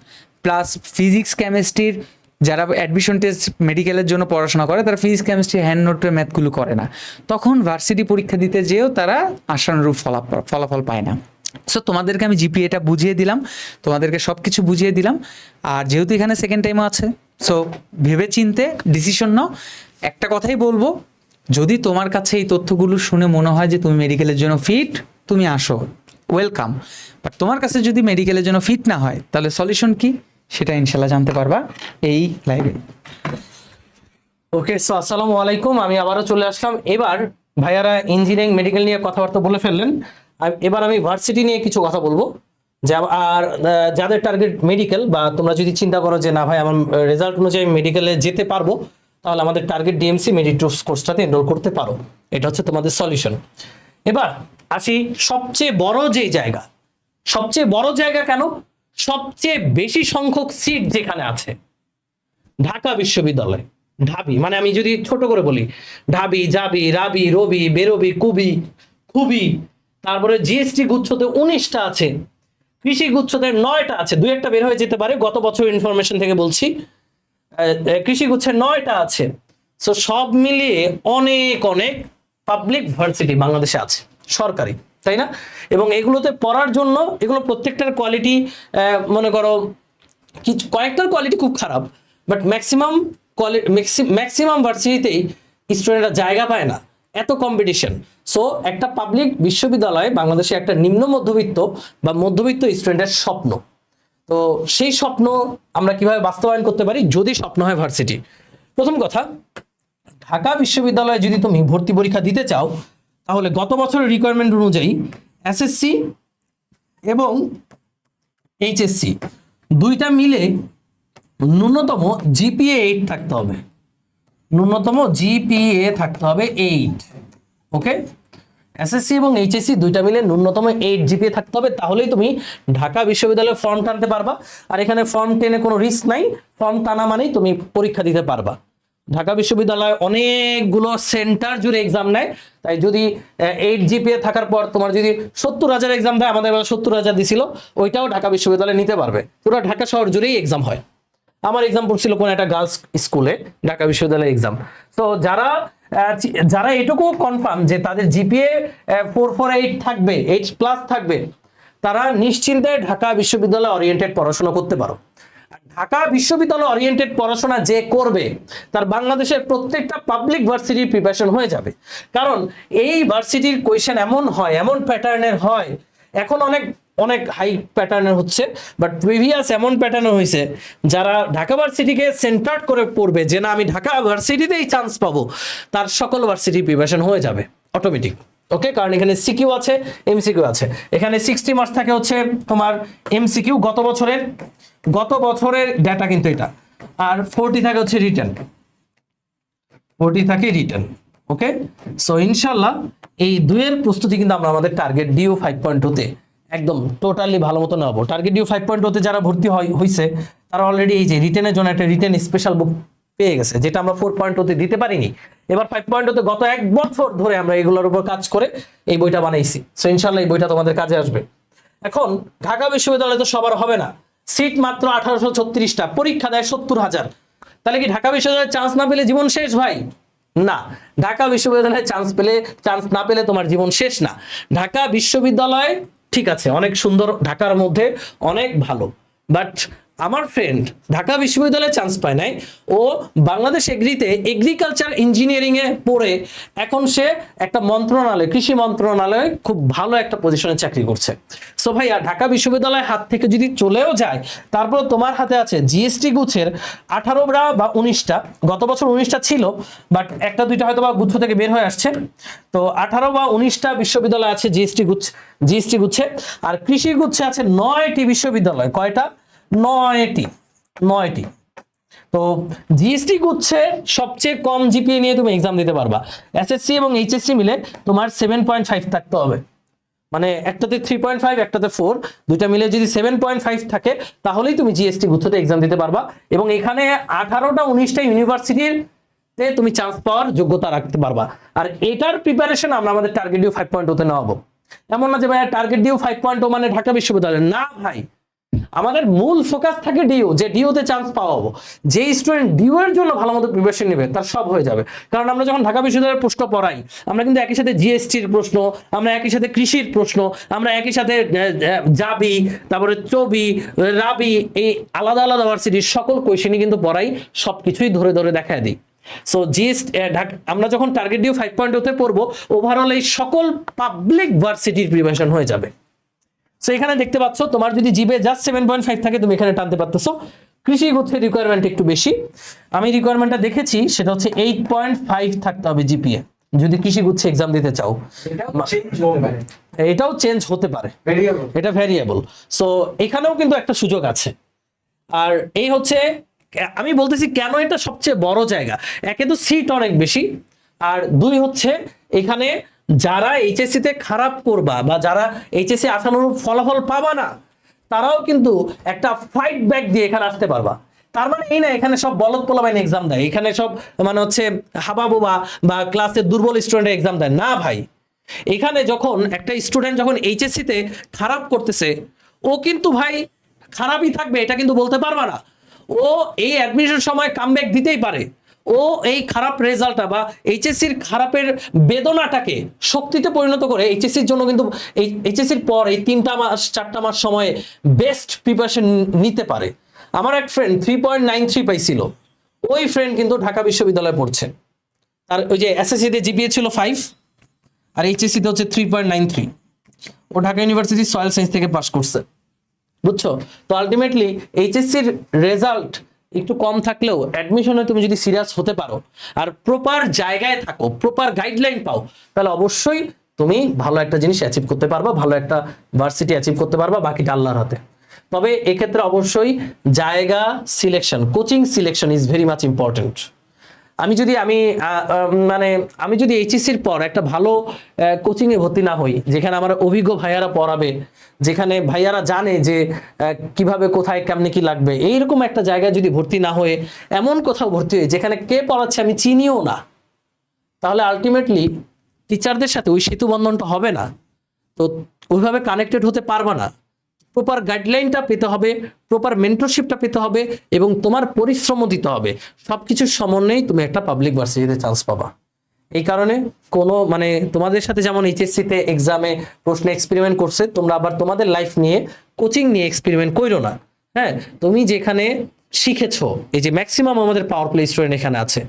Speaker 3: প্লাস ফিজিক্স কেমিস্ট্রির যারা অ্যাডমিশন টেস্ট মেডিকেলের জন্য পড়াশোনা করে তারা ফিজিক্স কেমিস্ট্রি হ্যান্ড নোটের ম্যাথগুলো করে না। তখন ভার্সিটি পরীক্ষা দিতে যেও তারা আশানুরূপ ফলাফল পায় না। সো তোমাদেরকে আমি জিপিএটা বুঝিয়ে দিলাম, তোমাদেরকে সব কিছু বুঝিয়ে দিলাম। আর যেহেতু এখানে সেকেন্ড টাইমও আছে, সো ভেবে চিনতে ডিসিশন নাও। একটা কথাই বলবো, যদি তোমার কাছে এই তথ্যগুলো শুনে মনে হয় যে তুমি মেডিকেলের জন্য ফিট, তুমি আসো, ওয়েলকাম। বাট তোমার কাছে যদি মেডিকেলের জন্য ফিট না হয়, তাহলে সলিউশন কি সেটা ইনশাল্লাহ জানতে পারবা এই লাইভে।
Speaker 2: ওকে, সো আসসালামু আলাইকুম, আমি আবারও চলে আসলাম। এবার ভাইয়ারা ইঞ্জিনিয়ারিং মেডিকেল নিয়ে কথাবার্তা বলে ফেললেন, আর এবার আমি ভার্সিটি নিয়ে কিছু কথা বলবো। আর যাদের টার্গেট মেডিকেল, বা তোমরা যদি চিন্তা করো যে না ভাই আমার রেজাল্ট অনুযায়ী মেডিকেলে যেতে পারবো, তাহলে আমাদের টার্গেট ডিএমসি মেডিট্রুপস কোর্সটাতে এনরোল করতে পারো। এটা হচ্ছে তোমাদের সলিউশন। এবার আসি সবচেয়ে বড় জায়গা। সবচেয়ে বড় জায়গা কেন? সবচেয়ে বেশি সংখ্যক সিট যেখানে আছে, ঢাকা বিশ্ববিদ্যালয়, ঢাবি, মানে আমি যদি ছোট করে বলি, ঢাবি, জাবি, রাবি, রবি, বেরবি, কুবি, খুবই, তারপরে জিএসটি গুচ্ছতে 19টা আছে, কৃষি গুচ্ছতে 9টা আছে, 2-1টা বের হয়ে যেতে পারে, গত বছর ইনফরমেশন থেকে বলছি। কৃষি গুচ্ছে 9টা আছে। সো সব মিলিয়ে অনেক অনেক পাবলিক ভার্সিটি বাংলাদেশে আছে, সরকারি, তাই না? এবং এগুলোতে পড়ার জন্য, এগুলো প্রত্যেকটার কোয়ালিটি মনে করো কিছু কয়েকটার কোয়ালিটি খুব খারাপ, বাট ম্যাক্সিমাম ভার্সিটিতেই স্টুডেন্টরা জায়গা পায় না, এত কম্পিটিশন। সো একটা পাবলিক বিশ্ববিদ্যালয় বাংলাদেশে একটা নিম্ন মধ্যবিত্ত বা মধ্যবিত্ত স্টুডেন্টের স্বপ্ন। তো সেই স্বপ্ন আমরা কিভাবে বাস্তবায়ন করতে পারি যদি স্বপ্ন হয় ভার্সিটি? প্রথম কথা, ঢাকা বিশ্ববিদ্যালয়ে যদি তুমি ভর্তি পরীক্ষা দিতে চাও তাহলে গত বছরের রিকোয়ারমেন্ট অনুযায়ী এসএসসি এবং এইচএসসি দুইটা মিলে ন্যূনতম জিপিএ 8 থাকতে হবে। ন্যূনতম জিপিএ থাকতে হবে 8। ওকে, এসএসসি এবং এইচএসসি দুইটা মিলে ন্যূনতম 8 জিপিএ থাকতে হবে, তাহলেই তুমি ঢাকা বিশ্ববিদ্যালয়ে ফর্ম টানতে পারবা। আর এখানে ফর্ম টেনে কোনো রিস্ক নাই, ফর্ম টানা মানেই তুমি পরীক্ষা দিতে পারবা। ঢাকা বিশ্ববিদ্যালয় অনেকগুলো সেন্টার জুড়ে এক্সাম নেয়, তাই যদি 8 জিপিএ থাকার পর তোমার যদি 70,000 এক্সাম দেয়, আমাদের 70,000 দিছিল, ওইটাও ঢাকা বিশ্ববিদ্যালয়ে নিতে পারবে। পুরো ঢাকা শহর জুড়েই এক্সাম হয়। আমার এক্সাম পড়ছিল কোন একটা গার্লস স্কুলে, ঢাকা বিশ্ববিদ্যালয়ের এক্সাম। তো যারা এটুকু কনফার্ম যে তাদের জিপিএ 448 থাকবে, 8+ থাকবে, তারা নিশ্চিন্তে ঢাকা বিশ্ববিদ্যালয় ওরিয়েন্টেড পড়াশোনা করতে পারো। ঢাকা বিশ্ববিদ্যালয় ওরিয়েন্টেড পড়াশোনা যে করবে তার বাংলাদেশের প্রত্যেকটা পাবলিক ভার্সিটির প্রিপারেশন হয়ে যাবে। কারণ এই ভার্সিটির কোয়েশ্চেন এমন হয়, এমন প্যাটার্নের হয়, এখন অনেক অনেক হাই প্যাটার্নের হচ্ছে, বাট প্রিভিয়াস এমন প্যাটার্নের হয়েছে যারা ঢাকা ভার্সিটিকে সেন্টার্ড করে পড়বে যে না আমি ঢাকা ভার্সিটিতেই চান্স পাবো, তার সকল ভার্সিটি প্রিপারেশন হয়ে যাবে অটোমেটিক। ওকে, কারণ এখানে সিকিউ আছে, এমসিকিউ আছে। এখানে 60 মার্কস থাকে হচ্ছে তোমার এমসিকিউ, গত বছরের ডেটা কিন্তু এটা, আর 40 থাকে হচ্ছে রিটেন, 40 থাকে রিটেন। ওকে, সো ইনশাল্লাহ এই দুইয়ের প্রস্তুতি কিন্তু আমরা আমাদের টার্গেট ডিউ 5.2 একদম টোটালি ভালো মতো নেব। টার্গেট ডিউ 5.2 যারা ভর্তি হয়েছে তারা অলরেডি এই যে রিটেনের জন্য একটা রিটেন স্পেশাল বুক পেয়ে গেছে, যেটা আমরা 4.2 দিতে পারিনি। এবার 5.2 গত 1 বছর ধরে আমরা এগুলোর উপর কাজ করে এই বইটা বানাইছি। সো ইনশাল্লাহ এই বইটা তোমাদের কাজে আসবে। এখন ঢাকা বিশ্ববিদ্যালয়ে তো সবার হবে না, সিট মাত্র 1836টা, পরীক্ষা দেয় 70,000। তাহলে কি ঢাকা বিশ্ববিদ্যালয়ে চান্স না পেলে জীবন শেষ ভাই? না, ঢাকা বিশ্ববিদ্যালয়ে চান্স না পেলে তোমার জীবন শেষ না। ঢাকা বিশ্ববিদ্যালয় ঠিক আছে, অনেক সুন্দর, ঢাকার মধ্যে অনেক ভালো, বাট আমার ফ্রেন্ড ঢাকা বিশ্ববিদ্যালয়ে চান্স পায় নাই, ও বাংলাদেশ এগ্রিতে এগ্রিকালচার ইঞ্জিনিয়ারিং এ পড়ে এখন সে একটা মন্ত্রণালয়, কৃষি মন্ত্রণালয়ে খুব ভালো একটা পজিশনে চাকরি করছে। সো ভাইয়া, ঢাকা বিশ্ববিদ্যালয়ের হাত থেকে যদি চলেও যায়, তারপর তোমার হাতে আছে জিএসটি গুচ্ছের 18টা বা 19টা, গত বছর 19টা ছিল, বাট একটা দুইটা হয়তো বা গুচ্ছ থেকে বের হয়ে আসছে। তো 18 বা 19টা বিশ্ববিদ্যালয় আছে জিএসটি গুচ্ছে, আর কৃষি গুচ্ছে আছে 9টি বিশ্ববিদ্যালয়। কয়টা? 9টি। তো জিএসটি গুচ্ছে সবচেয়ে কম জিপিএ নিয়ে তুমি এক্সাম দিতে পারবা। এসএসসি এবং এইচএসসি মিলে তোমার 7.5 থাকতে হবে, মানে একটাতে 3.5, একটাতে 4, দুইটা মিলে যদি 7.5 থাকে তাহলেই তুমি জিএসটি গুচ্ছতে এক্সাম দিতে পারবা। এবং এখানে 18টা 19টা ইউনিভার্সিটিতে তুমি চান্স পাওয়ার যোগ্যতা রাখতে পারবা। আর এটার প্রিপারেশন আমরা আমাদের টার্গেট ডিউ 5.2 নেওয়াবো। এমন না যে ভাই টার্গেট ডিউ 5.2 মানে ঢাকা বিশ্ববিদ্যালয়, না ভাই, আমাদের মূল ফোকাস থাকে ডিউ, যে ডিউতে চান্স পাওয়াবো। যে স্টুডেন্ট ডিউ এর জন্য ভালো মতো প্রিপারেশন নেবে তার সব হয়ে যাবে। কারণ আমরা যখন ঢাকা বিশ্ববিদ্যালয়ের প্রশ্ন পড়াই, আমরা কিন্তু একই সাথে জিএসটির প্রশ্ন, আমরা একই সাথে কৃষির প্রশ্ন, আমরা একই সাথে জাবি, তারপরে চবি, রাবি, এই আলাদা আলাদা ভার্সিটির সকল কোয়েশ্চেনই কিন্তু পড়াই, সবকিছুই ধরে ধরে দেখায় দিই। সো আমরা যখন টার্গেট ডিউ 5.2 পড়বো, ওভারঅল এই সকল পাবলিক ভার্সিটির প্রিপারেশন হয়ে যাবে। সো এখানে দেখতে পাচ্ছ তোমার যদি জিবে জাস্ট 7.5 থাকে তুমি এখানে টানতে পারতেছো। কৃষি গুচ্ছের রিকোয়ারমেন্ট একটু বেশি, আমি রিকোয়ারমেন্টটা দেখেছি, সেটা হচ্ছে 8.5 থাকতে হবে জিপিএ যদি কৃষি গুচ্ছে এক্সাম দিতে চাও। এটাও চেঞ্জ হতে পারে, এটা ভ্যারিয়েবল। সো এখানেও কিন্তু একটা সুযোগ আছে। আর এই হচ্ছে, আমি বলতেছি কেন এটা সবচেয়ে বড় জায়গা, একে তো সিট অনেক বেশি, আর দুই হচ্ছে এখানে যারা এইচএসসি তে খারাপ করবা বা যারা এইচএসসি আশানুরূপ ফলাফল পাবা না, তারাও কিন্তু একটা ফাইট ব্যাক দিয়ে এখানে আসতে পারবা। তার মানে এই না এখানে সব বলদ পোলাপাইন এক্সাম দেয়, এখানে সব মানে হচ্ছে হাবাবুবা বা ক্লাসের দুর্বল স্টুডেন্ট এক্সাম দেয় না ভাই। এখানে যখন একটা স্টুডেন্ট যখন এইচএসসি তে খারাপ করতেছে, ও কিন্তু ভাই খারাপই থাকবে এটা কিন্তু বলতে পারবা না। ও এই অ্যাডমিশন সময় কামব্যাক দিতেই পারে। ও এই খারাপ রেজাল্টটা বা এইচএসসির খারাপের বেদনাটাকে শক্তিতে পরিণত করে এইচএসসির জন্য কিন্তু এইচএসসির পর এই 3টা মাস 4টা মাস সময়ে বেস্ট প্রিপারেশন নিতে পারে। আমার এক ফ্রেন্ড 3.93 পাইছিল, ওই ফ্রেন্ড কিন্তু ঢাকা বিশ্ববিদ্যালয়ে পড়ছে, তার ওই যে এসএসসি তে জিপিএ ছিল 5, আর এইচএসসি তে হচ্ছে 3.93। ও ঢাকা ইউনিভার্সিটি সয়েল সায়েন্স থেকে পাস করছে, বুঝছো? তো আলটিমেটলি এইচএসসির রেজাল্ট একটু কম থাকলেও অ্যাডমিশনে তুমি যদি সিরিয়াস হতে পারো আর প্রপার জায়গায় থাকো, প্রপার গাইডলাইন পাও, তাহলে অবশ্যই তুমি ভালো একটা জিনিস অ্যাচিভ করতে পারবা, ভালো একটা ভার্সিটি অ্যাচিভ করতে পারবা, বাকিটা আল্লাহর হাতে। তবে এক্ষেত্রে অবশ্যই জায়গা selection, coaching selection is very much important. আমি যদি এইচএসসির পর একটা ভালো কোচিংয়ে ভর্তি না হই, যেখানে আমার অভিজ্ঞ ভাইয়ারা পড়াবে, যেখানে ভাইয়ারা জানে যে কিভাবে কোথায় কেমনে কি লাগবে, এইরকম একটা জায়গায় যদি ভর্তি না হয়ে এমন কোথাও ভর্তি হই যেখানে কে পড়াচ্ছে আমি চিনিও না, তাহলে আলটিমেটলি টিচারদের সাথে ওই সেতু বন্ধনটা হবে না, তো ওইভাবে কানেক্টেড হতে পারবা না। প্রপার গাইডলাইনটা পেতে হবে, প্রপার মেন্টরশিপটা পেতে হবে এবং তোমার পরিশ্রমও দিতে হবে। সবকিছুর সমন্বয়েই তুমি একটা পাবলিক ভার্সিটিতে চান্স পাবা। এই কারণে কোনো তোমাদের সাথে যেমন এইচএসসিতে এক্সামে প্রশ্ন এক্সপেরিমেন্ট করছে, তোমরা আবার তোমাদের লাইফ নিয়ে কোচিং নিয়ে এক্সপেরিমেন্ট করো না। হ্যাঁ, তুমি যেখানে শিখেছো, এই যে ম্যাক্সিমাম আমাদের পাওয়ার প্লে স্টুডেন্ট এখানে আছে,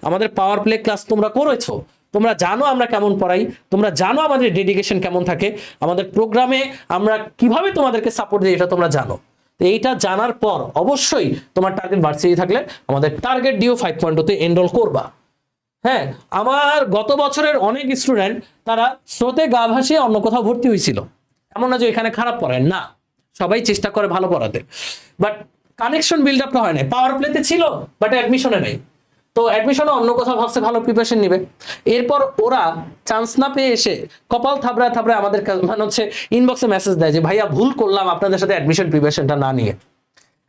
Speaker 2: আমাদের পাওয়ার প্লে ক্লাস তোমরা করেছো, তোমরা জানো আমরা কেমন পড়াই, তোমরা জানো আমাদের ডেডিকেশন কেমন থাকে, আমাদের প্রোগ্রামে আমরা কিভাবে তোমাদেরকে সাপোর্ট দিই এটা তোমরা জানো। তো এইটা জানার পর অবশ্যই তোমার টার্গেট ভার্সিটি থাকলে আমাদের টার্গেট ডিও 5.0 তে এনরোল করবা। হ্যাঁ, আমার গত বছরের অনেক স্টুডেন্ট তারা স্রোতে গা ভাসিয়ে অন্য কোথাও ভর্তি হয়েছিল, এমন না যে এখানে খারাপ পড়ায় না, সবাই চেষ্টা করে ভালো পড়াতে, বাট কানেকশন বিল্ড আপটা হয় না। পাওয়ার প্লেতে ছিল বাট অ্যাডমিশনে নেই, তো অ্যাডমিশনে অন্য কোথাও ভাবছে ভালো প্রিপারেশন নেবে, এরপর ওরা চান্স না পেয়ে এসে কপাল থাবড়ায় থাবড়ায় আমাদের ইনবক্সে মেসেজ দেয় যে ভাইয়া ভুল করলাম আপনাদের সাথে অ্যাডমিশন প্রিপারেশনটা না নিয়ে।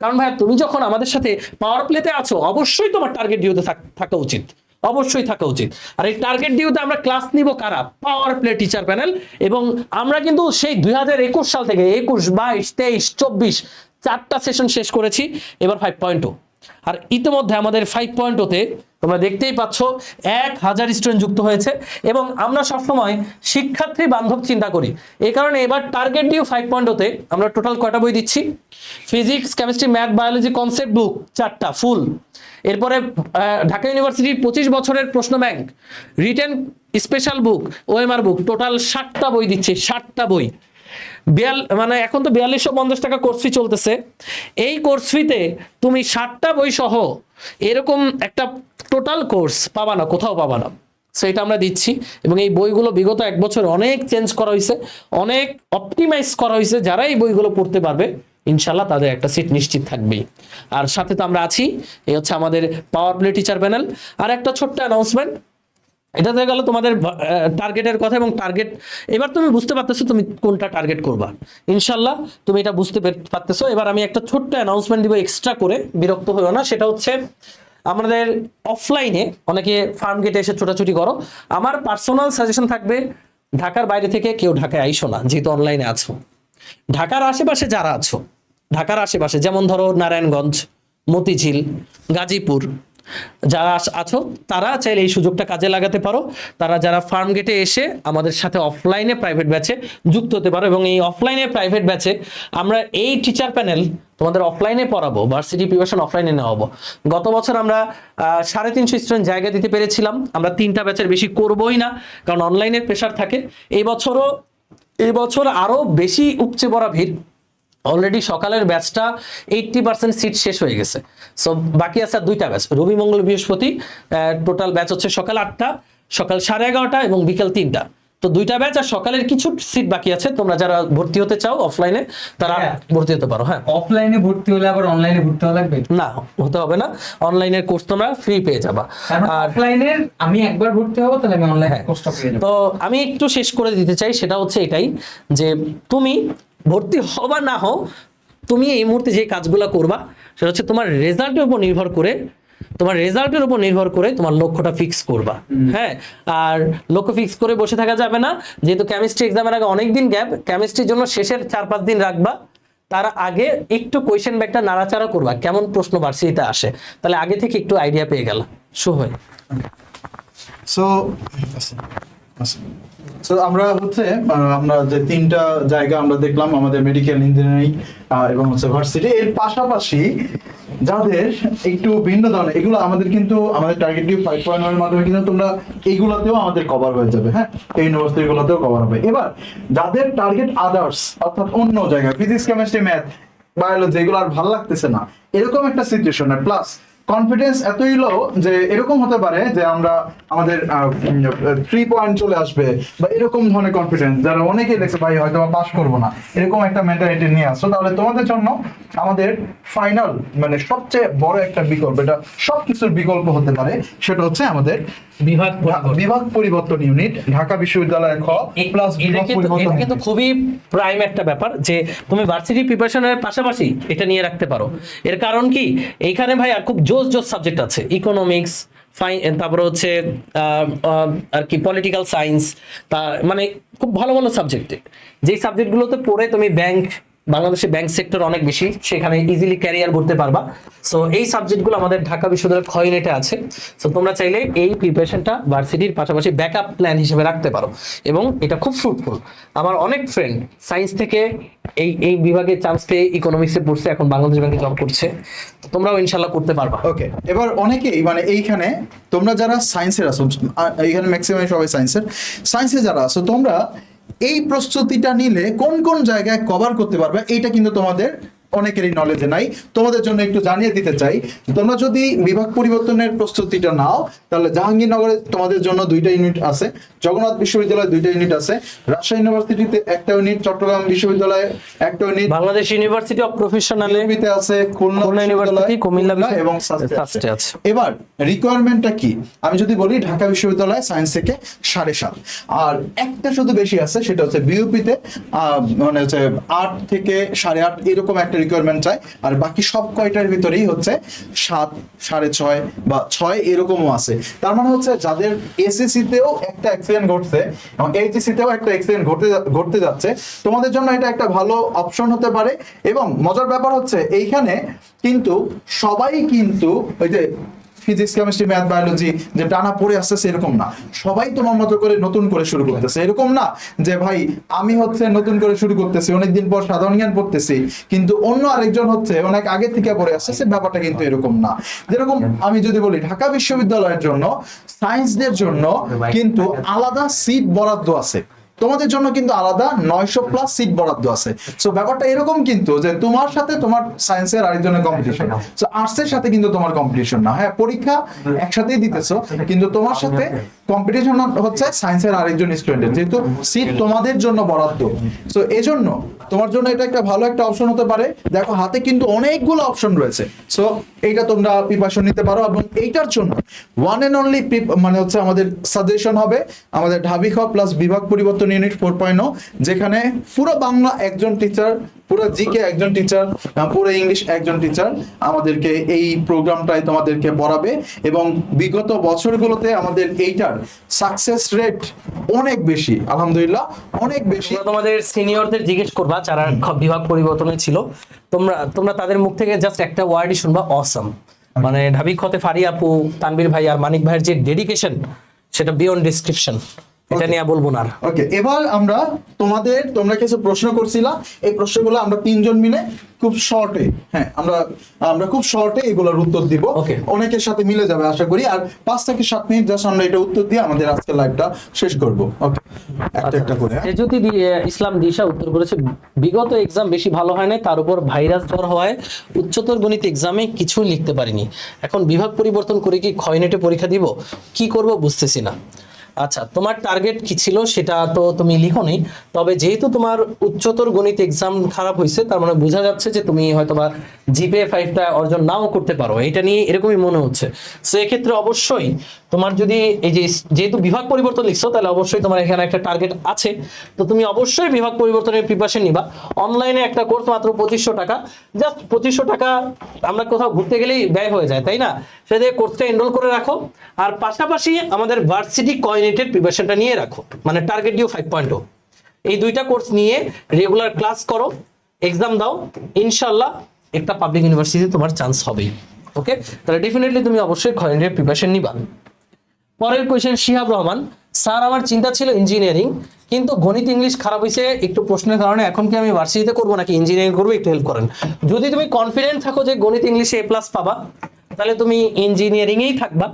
Speaker 2: কারণ ভাইয়া তুমি যখন আমাদের সাথে পাওয়ার প্লেতে আছো অবশ্যই তোমার টার্গেট ডিউতে থাকা উচিত, অবশ্যই থাকা উচিত। আর এই টার্গেট ডিউতে আমরা ক্লাস নিব কারা? Power play teacher panel. এবং আমরা কিন্তু সেই 2021 সাল থেকে 21, 22, 23, 24 4টা সেশন শেষ করেছি, এবার 5.0। আর ইতিমধ্যে আমাদের 5.0 তোমরা দেখতেই পাচ্ছ 1000 স্টুডেন্ট যুক্ত হয়েছে এবং আমরা সবসময় শিক্ষার্থী বান্ধব চিন্তা করি। এই কারণে এবার টার্গেট ডিউ 5.0 আমরা টোটাল কয়টা বই দিচ্ছি? Physics, chemistry, math, biology concept book 4টা ফুল। এরপরে ঢাকা ইউনিভার্সিটির 25 বছরের প্রশ্ন bank, written special book, OMR book, total 60টা বই দিচ্ছে, 60টা বই। এখন তো 4250 টাকা কোর্স ফি চলতেছে। এই কোর্স ফিতে তুমি 60টা বই সহ এরকম একটা টোটাল কোর্স পাবা না, কোথাও পাবা না। সেটা আমরা দিচ্ছি এবং এই বইগুলো বিগত 1 বছর অনেক চেঞ্জ করা হয়েছে, অনেক অপটিমাইজ করা হয়েছে। যারা এই বইগুলো পড়তে পারবে ইনশাল্লাহ তাদের একটা সিট নিশ্চিত থাকবেই। আর সাথে তো আমরা আছি, এই হচ্ছে আমাদের পাওয়ার প্লে টিচার প্যানেল। আর একটা ছোট্ট অ্যানাউন্সমেন্ট, এটা হয়ে গেল তোমাদের টার্গেটের কথা এবং টার্গেট এবার তুমি বুঝতে পারতেছো তুমি কোনটা টার্গেট করবা। ইনশাল্লাহ তুমি এটা বুঝতে পারতেছো। এবার আমি একটা ছোট্ট অ্যানাউন্সমেন্ট দিব এক্সট্রা করে, বিরক্ত হইও না। সেটা হচ্ছে আমাদের অফলাইনে অনেকে ফার্ম গেটে এসে ছোটাছুটি করো, আমার পার্সোনাল সাজেশন থাকবে ঢাকার বাইরে থেকে কেউ ঢাকায় আইসো না, যেহেতু অনলাইনে আছো। ঢাকার আশেপাশে যারা আছো, ঢাকার আশেপাশে যেমন ধরো নারায়ণগঞ্জ, মতিঝিল, গাজীপুর যারা আছো তারা চাইলে এই সুযোগটা কাজে লাগাতে পারো। তারা যারা ফার্ম গেটে এসে আমাদের সাথে অফলাইনে প্রাইভেট ব্যাচে যুক্ত হতে পারো এবং এই অফলাইনে প্রাইভেট ব্যাচে আমরা এই টিচার প্যানেল তোমাদের অফলাইনে পড়াবো, ভার্সিটি প্রিপারেশন অফলাইনে নেওয়াবো। গত বছর আমরা 350 স্টুডেন্ট জায়গা দিতে পেরেছিলাম, আমরা 3টা ব্যাচের বেশি করবোই না কারণ অনলাইনের প্রেশার থাকে। এই বছর আরো বেশি উপচে পড়া ভিড়। অলরেডি সকালের ব্যাচটা 80% সিট শেষ হয়ে গেছে, সো বাকি আছে 2টা ব্যাচ, রবি, মঙ্গল, বৃহস্পতি। টোটাল ব্যাচ হচ্ছে সকাল 8টা, সকাল 11:30 এবং বিকেল 3টা। তো 2টা ব্যাচ আর সকালের কিছু সিট বাকি আছে। তোমরা যারা ভর্তি হতে চাও অফলাইনে তারা ভর্তি হতে পারো। হ্যাঁ,
Speaker 3: অফলাইনে ভর্তি হলে আবার অনলাইনে ভর্তি হওয়া লাগবে
Speaker 2: না, হতে হবে না। অনলাইনের কোর্স তোমরা ফ্রি পেয়ে যাবা।
Speaker 3: আর অফলাইনের আমি একবার ভর্তি হবো, তাহলে আমি অনলাইনে কোর্সটা পেয়ে যাব।
Speaker 2: তো আমি একটু শেষ করে দিতে চাই, সেটা হচ্ছে এটাই যে তুমি ভর্তি হও বা না হও, তুমি এই মুহূর্তে যে কাজগুলো করবা সেটা হচ্ছে তোমার রেজাল্টের উপর নির্ভর করে, তোমার লক্ষ্যটা ফিক্স করবা। হ্যাঁ, আর লক্ষ্য ফিক্স করে বসে থাকা যাবে না, যেহেতু কেমিস্ট্রি এক্সামের আগে অনেক দিন গ্যাপ, কেমিস্ট্রির জন্য শেষের 4-5 দিন রাখবা। তার আগে একটু কোয়েশ্চেন ব্যাগটা নাড়াচাড়া করবা, কেমন প্রশ্ন ভার্সিটিতে আসে, তাহলে আগে থেকে একটু আইডিয়া পেয়ে গেল। শুভ।
Speaker 1: সো আমরা যে 3টা জায়গা আমরা দেখলাম, আমাদের মেডিকেল, ইঞ্জিনিয়ারিং এবং হচ্ছে ভার্সিটি। এর পাশাপাশি যাদের একটু ভিন্ন ধরনের, এগুলো আমাদের কিন্তু আমাদের টার্গেট ডিউ 5.1 এর মাধ্যমে কিন্তু তোমরা এইগুলোতেও আমাদের কভার হয়ে যাবে, হ্যাঁ, এই ইউনিভার্সিটিগুলোতেও কভার হবে। এবার যাদের টার্গেট আদার্স, অর্থাৎ অন্য জায়গায় ফিজিক্স, কেমিস্ট্রি, ম্যাথ, বায়োলজি এগুলো আর ভালো লাগতেছে না, এরকম একটা সিচুয়েশনে প্লাস কনফিডেন্স এতই লো যে এরকম হতে পারে যে আমরা আমাদের 3 পয়েন্ট চলে আসবে বা এরকম ধরনের কনফিডেন্স, যারা অনেকেই দেখছে ভাই হয়তো পাস করবো না, এরকম একটা মেন্টালিটি নিয়ে আসছো, তাহলে তোমাদের জন্য আমাদের ফাইনাল মানে সবচেয়ে বড় একটা বিকল্প, এটা সবকিছুর বিকল্প হতে পারে, সেটা হচ্ছে আমাদের বিভাগ পরিবর্তন ইউনিট, ঢাকা বিশ্ববিদ্যালয়ের খ প্লাস বিভাগ পরিবর্তন
Speaker 2: এটা কিন্তু
Speaker 1: unit।
Speaker 2: খুবই প্রাইম একটা ব্যাপার যে তুমি ভার্সিটি প্রিপারেশনের পাশাপাশি এটা নিয়ে রাখতে পারো। এর কারণ কি, এইখানে ভাই আর খুব জোস জোস সাবজেক্ট আছে, ইকোনমিক্স, তারপরে হচ্ছে আর কি পলিটিক্যাল সায়েন্স, তা মানে খুব ভালো ভালো সাবজেক্ট, যেই সাবজেক্টগুলোতে পড়ে তুমি বাংলাদেশে ব্যাংক সেক্টর অনেক বেশি, সেখানে ইজিলি ক্যারিয়ার করতে পারবা। সো এই সাবজেক্টগুলো আমাদের ঢাকা বিশ্ববিদ্যালয়ের খ ইউনিটে আছে। সো তোমরা চাইলে এই প্রিপারেশনটা ভার্সিটির পাশাপাশি ব্যাকআপ প্ল্যান হিসেবে রাখতে পারো, এবং এটা খুব ফ্রুটফুল। আমার অনেক ফ্রেন্ড সায়েন্স থেকে এই বিভাগে চান্স পেয়ে ইকোনমিক্সে পড়ছে, এখন বাংলাদেশ ব্যাংকে জব করছে। তো তোমরাও ইনশাল্লাহ করতে পারবা।
Speaker 1: ওকে, এবার অনেকেই মানে এইখানে তোমরা যারা সায়েন্সের আছো, এইখানে ম্যাক্সিমাম সবাই সায়েন্সে যারা আছো, তোমরা এই প্রস্তুতিটা নিলে কোন কোন জায়গায় কভার করতে পারবে এইটা কিন্তু তোমাদের অনেকেরই নলেজে নাই। তোমাদের জন্য একটু জানিয়ে দিতে চাই, তোমরা যদি বিভাগ পরিবর্তনের প্রস্তুতিটা নাও, তাহলে জাহাঙ্গীরনগরে তোমাদের জন্য 2টা ইউনিট আছে, জগন্নাথ বিশ্ববিদ্যালয়ে 2টা ইউনিট আছে, রাজশাহী ইউনিভার্সিটিতে 1টা ইউনিট, চট্টগ্রাম বিশ্ববিদ্যালয়ে 1টা ইউনিট,
Speaker 2: বাংলাদেশ ইউনিভার্সিটি অফ প্রফেশনালে
Speaker 1: ইউনিতে আছে, খুলনা
Speaker 2: ইউনিভার্সিটি, কুমিল্লা
Speaker 1: এবং
Speaker 2: সাস্টে আছে।
Speaker 1: এবার রিকোয়ারমেন্টটা কি আমি যদি বলি, ঢাকা বিশ্ববিদ্যালয় সায়েন্স থেকে 7.5, আর একটা শুধু বেশি আছে, সেটা হচ্ছে বিউপিতে মানে হচ্ছে 8 থেকে 8.5 এরকম একটা রিকোয়ারমেন্ট চাই, আর বাকি সব কয়টার ভিতরেই হচ্ছে 7, 6.5 বা 6 এরকমও আছে। তার মানে হচ্ছে যাদের এসএসসি তেও একটা অ্যাক্সিডেন্ট ঘটছে এবং এইচএসসি তেও একটা অ্যাক্সিডেন্ট ঘটতে যাচ্ছে, তোমাদের জন্য এটা একটা ভালো অপশন হতে পারে। এবং মজার ব্যাপার হচ্ছে এইখানে কিন্তু সবাই কিন্তু ওই যে ফিজিক্স, কেমিস্ট্রি, ম্যাথ, বায়োলজি যে টানা পড়ে আসতেছে এরকম না, সবাই তোমার মতো করে নতুন করে শুরু করতেছে। এরকম না যে ভাই আমি হচ্ছে নতুন করে শুরু করতেছি, অনেকদিন পর সাধারণ জ্ঞান পড়তেছি, কিন্তু অন্য আরেকজন হচ্ছে অনেক আগে থেকে পড়ে আসতেছে, ব্যাপারটা কিন্তু এরকম না। যেরকম আমি যদি বলি ঢাকা বিশ্ববিদ্যালয়ের জন্য সায়েন্সদের জন্য কিন্তু আলাদা সিট বরাদ্দ আছে, তোমাদের জন্য কিন্তু আলাদা 900+ সিট বরাদ্দ আছে। সো ব্যাপারটা এরকম কিন্তু যে তোমার সাথে তোমার সায়েন্সের আরেকজনের কম্পিটিশন, সো আর্টসের সাথে কিন্তু তোমার কম্পিটিশন না। হ্যাঁ, পরীক্ষা একসাথেই দিতেছো, কিন্তু তোমার সাথে কম্পিটিশন হচ্ছে সায়েন্সের আরেকজন স্টুডেন্টের, যেহেতু সিট তোমাদের জন্য বরাদ্দ। সো এজন্য তোমার জন্য এটা একটা ভালো একটা অপশন হতে পারে। দেখো হাতে কিন্তু অনেকগুলো অপশন রয়েছে, সো এইটা তোমরা প্রিপারেশন নিতে পারো। এবং এইটার জন্য ওয়ান এন্ড অনলি মানে হচ্ছে আমাদের সাজেশন হবে আমাদের ঢাবি খ প্লাস বিভাগ পরিবর্তন ইউনিট 4.0, যেখানে পুরো বাংলা একজন টিচার, পুরো জিকে একজন টিচার, পুরো ইংলিশ একজন টিচার আমাদেরকে এই প্রোগ্রামটাই তোমাদেরকে পড়াবে। এবং বিগত বছরগুলোতে আমাদের এইটার সাকসেস রেট অনেক বেশি, আলহামদুলিল্লাহ অনেক বেশি।
Speaker 2: তোমরা তোমাদের সিনিয়রদের জিজ্ঞেস করবা যারা বিভাগ পরিবর্তনে ছিল, তোমরা তাদের মুখ থেকে জাস্ট একটা ওয়ার্ডই শুনবা, অসম। মানে ঢাবি খতে ফারি আপু, তানবীর ভাই আর মানিক ভাইয়ের যে ডেডিকেশন, সেটা বিয়ন্ড ডিসক্রিপশন, এটা নিয়ে বলবো না।
Speaker 1: ওকে, এবার আমরা তোমরা কিছু প্রশ্ন করছিলা, এই প্রশ্নগুলো আমরা 3 জন মিলে খুব শর্টে, হ্যাঁ আমরা খুব শর্টে এগুলোর উত্তর দিব, অনেকের সাথে মিলে যাবে আশা করি। আর 5 থেকে 7 মিনিট জাস্ট আমরা এটা উত্তর দিয়ে আমাদের আজকের লাইভটা শেষ করব। ওকে, একটা করে।
Speaker 2: যদি ইসলাম দিশা উত্তর করেছে, বিগত এক্সাম বেশি ভালো হয় না, তার উপর ভাইরাস জ্বর হওয়ায় উচ্চতর গণিত এক্সামে কিছুই লিখতে পারিনি, এখন বিভাগ পরিবর্তন করে কি খ ইউনিটে পরীক্ষা দিব, কি করব বুঝতেছি না। আচ্ছা, তোমার টার্গেট কি ছিল সেটা তো তুমি লিখোনি, তবে যেহেতু তোমার উচ্চতর গণিত এক্সাম খারাপ হয়েছে, তার মানে বোঝা যাচ্ছে যে তুমি হয়তোবা জিপিএ 5টা অর্জন নাও করতে পারো, এটা নিয়ে এরকমই মনে হচ্ছে। সো এক্ষেত্রে অবশ্যই তোমার যদি এই যে যেহেতু বিভাগ পরিবর্তন লিখছো, তাহলে অবশ্যই তোমার এখানে একটা টার্গেট আছে, তো তুমি অবশ্যই বিভাগ পরিবর্তনের প্রিপারেশন নিবা। অনলাইনে একটা কোর্স মাত্র 2500 টাকা, জাস্ট 2500 টাকা আমরা কোথাও ঘুরতে গেলেই ব্যয় হয়ে যায়, তাই না? সেটা কোর্সটা এনরোল করে রাখো, আর পাশাপাশি আমাদের ভার্সিটি কমিউনিটির প্রিপারেশনটা নিয়ে রাখো, মানে টার্গেট ডিউ 5.0, এই 2টা কোর্স নিয়ে রেগুলার ক্লাস করো, এক্সাম দাও, ইনশাল্লাহ একটা পাবলিক ইউনিভার্সিটিতে তোমার চান্স হবেই। ওকে, তাহলে ডেফিনেটলি তুমি অবশ্যই কমিউনিটির প্রিপারেশন নিবা। পরের কোয়েশ্চেন, শিহাব রহমান, স্যার আমার চিন্তা ছিল ইঞ্জিনিয়ারিং, কিন্তু গণিত ইংলিশ খারাপ হয়েছে একটু প্রশ্নের কারণে, এখন কি আমি ভার্সিটিতে করবো নাকি ইঞ্জিনিয়ারিং করবো, একটু হেল্প করেন। যদি তুমি কনফিডেন্ট থাকো যে গণিত ইংলিশে A+ পাবা, তাহলে তুমি ইঞ্জিনিয়ারিংয়েই থাকবা।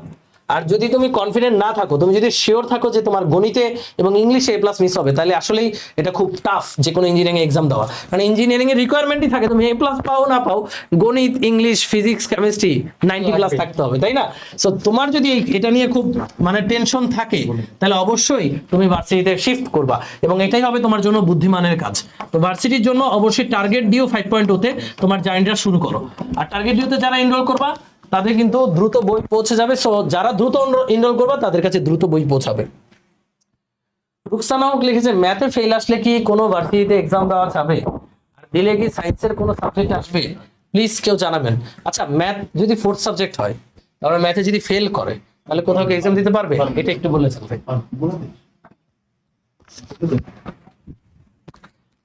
Speaker 2: আর যদি তুমি কনফিডেন্ট না থাকো, তুমি যদি শিওর থাকো যে তোমার গণিতে এবং ইংলিশে A+ মিস হবে, তাহলে আসলেই এটা খুব টাফ যে কোনো ইঞ্জিনিয়ারিং এক্সাম দেওয়া। কারণ ইঞ্জিনিয়ারিং এর রিকোয়ারমেন্টই থাকে তুমি A+ পাও না পাও, গণিত ইংলিশ ফিজিক্স কেমিস্ট্রি 90+ থাকতে হবে, তাই না? সো তোমার যদি এটা নিয়ে খুব মানে টেনশন থাকে, তাহলে অবশ্যই তুমি ভার্সিটিতে শিফট করবা, এবং এটাই হবে তোমার জন্য বুদ্ধিমানের কাজ। তো ভার্সিটির জন্য অবশ্যই টার্গেট ডিও 5.0 তে তোমার জার্নিটা শুরু করো। আর টার্গেট ডিওতে যারা এনরোল করবা তাদের কিন্তু দ্রুত বই পৌঁছে যাবে। সো যারা দ্রুত এনরোল করবা তাদের কাছে দ্রুত বই পৌঁছাবে। রুকসানা হক লিখেছে, ম্যাথে ফেল আসলে কি কোনো ভার্সিটিতে এক্সাম দেওয়া যাবে? আর দিলে কি সায়েন্সের কোনো সাবজেক্ট আসবে? প্লিজ কেউ জানাবেন। আচ্ছা, ম্যাথ যদি 4th সাবজেক্ট হয়, তাহলে ম্যাথে যদি ফেল করে, তাহলে কোথাও কি এক্সাম দিতে পারবে? এটা একটু বলেছেন ভাই।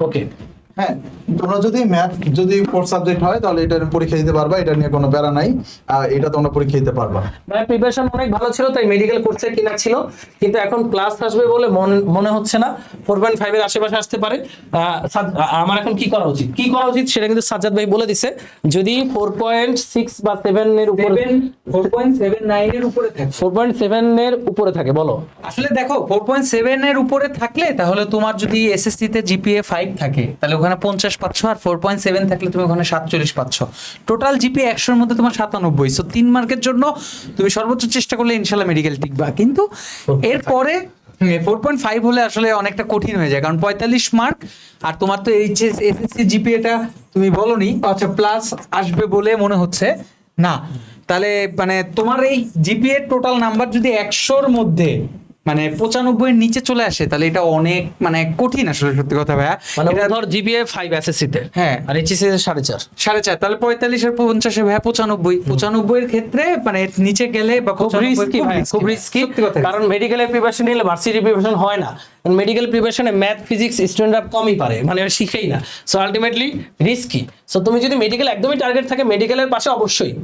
Speaker 2: ওকে,
Speaker 1: হ্যাঁ, তোমরা যদি ম্যাথ যদি 4th সাবজেক্ট হয় তাহলে এটা পরীক্ষা দিতে পারবা, এটা নিয়ে কোনো প্যারা নাই। এটা তোমরা পরীক্ষা দিতে পারবা।
Speaker 2: ভাই প্রিপারেশন অনেক ভালো ছিল, তাই মেডিকেল কোর্সে কিনা ছিল, কিন্তু এখন ক্লাস আসবে বলে মনে হচ্ছে না। 4.5 এর আশেপাশে আসতে পারে। আমার এখন কি করা উচিত সেটা কিন্তু সাজ্জাদ ভাই বলে দিছে। যদি 4.6 বা 7 এর উপরে,
Speaker 3: 4.79 এর উপরে থাকে,
Speaker 2: 4.7 এর উপরে থাকে, বলো।
Speaker 3: আসলে দেখো 4.7 এর উপরে থাকলে তাহলে তোমার যদি এসএসসি তে জিপিএ 5 থাকে তাহলে ওখানে 50 পাচ্ছ, আর 4.7 থাকলে তুমি ওখানে 47 পাচ্ছ। টোটাল জিপিএ 100 এর মধ্যে তোমার 97। সো 3 মার্কের জন্য তুমি সর্বোচ্চ চেষ্টা করলে ইনশাআল্লাহ মেডিকেল টিকবা, কিন্তু এরপরে 4.5 হলে আসলে অনেকটা কঠিন হয়ে যায়, কারণ 45 মার্ক, আর তোমার তো এইচএস এসএসসি জিপিএটা তুমি বলনি, আচ্ছা প্লাস আসবে বলে মনে হচ্ছে না। তাহলে মানে তোমার এই জিপিএ টোটাল নাম্বার যদি 100-র মধ্যে মানে 95 এর নিচে চলে আসে, তাহলে এটা অনেক মানে কঠিন আসলে, সত্যি কথা ভাইয়া।
Speaker 2: মানে
Speaker 3: এটা
Speaker 2: ধর জিপিএ 5 এসএসসি তে,
Speaker 3: হ্যাঁ,
Speaker 2: আর এইচএসসি তে 4.5,
Speaker 3: 4.5, তাহলে 45 আর 50 ভাইয়া 95 এর ক্ষেত্রে মানে নিচে গেলে বা
Speaker 2: খুব
Speaker 3: 95
Speaker 2: রিস্কি ভাই, খুব রিস্কি।
Speaker 3: সত্যি কথা।
Speaker 2: কারণ মেডিকেলের প্রিপারেশন নিলে ভার্সিটি প্রিপারেশন হয় না। মেডিকেল প্রিপারেশনে ম্যাথ ফিজিক্স স্টুডেন্টরা কমই পারে, মানে শিখেই না। So ultimately risky. সো তুমি যদি মেডিকেল একদমই টার্গেট থাকে, মেডিকেলের পাশে অবশ্যই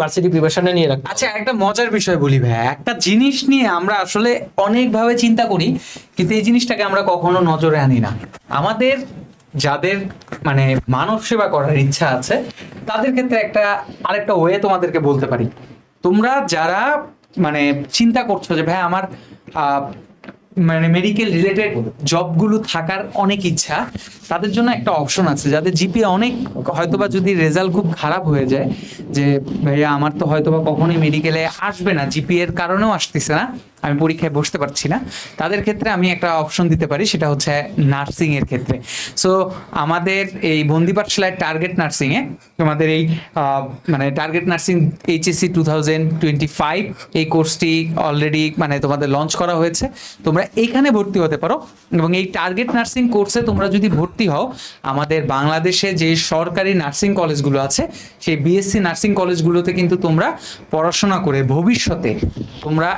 Speaker 2: ভার্সিটি প্রিপারেশনটা নিয়ে রাখবে।
Speaker 3: আচ্ছা, একটা মজার বিষয় বলি ভাইয়া, একটা জিনিস নিয়ে আমরা আসলে অনেকভাবে চিন্তা করি, কিন্তু এই জিনিসটাকে আমরা কখনো নজরে আনি না। আমাদের যাদের মানে মানব সেবা করার ইচ্ছা আছে তাদের ক্ষেত্রে আরেকটা ওয়ে তোমাদেরকে বলতে পারি। তোমরা যারা মানে চিন্তা করছো যে ভাই আমার মানে মেডিকেল রিলেটেড জবগুলো থাকার অনেক ইচ্ছা, তাদের জন্য একটা অপশন আছে। যাদের জিপিএ অনেক, হয়তোবা যদি রেজাল্ট খুব খারাপ হয়ে যায়, যে ভাইয়া আমার তো হয়তোবা কখনোই মেডিকেলে আসবে না, জিপিএ এর কারণেও আসতেছে না, আমি পরীক্ষায় বসতে পারছি না, তাদের ক্ষেত্রে আমি একটা অপশন দিতে পারি, সেটা হচ্ছে নার্সিং এর ক্ষেত্রে। সো আমাদের এই বন্দি পাঠশালায় টার্গেট নার্সিং এ তোমাদের এই মানে টার্গেট নার্সিং এইচএসসি 2025 এই কোর্সটি অলরেডি মানে তোমাদের লঞ্চ করা হয়েছে। তোমরা এইখানে ভর্তি হতে পারো, এবং এই টার্গেট নার্সিং কোর্সে তোমরা যদি ভর্তি হও, আমাদের বাংলাদেশে যে সরকারি নার্সিং কলেজগুলো আছে সেই বিএসসি নার্সিং কলেজগুলোতে কিন্তু তোমরা পড়াশোনা করে ভবিষ্যতে তোমরা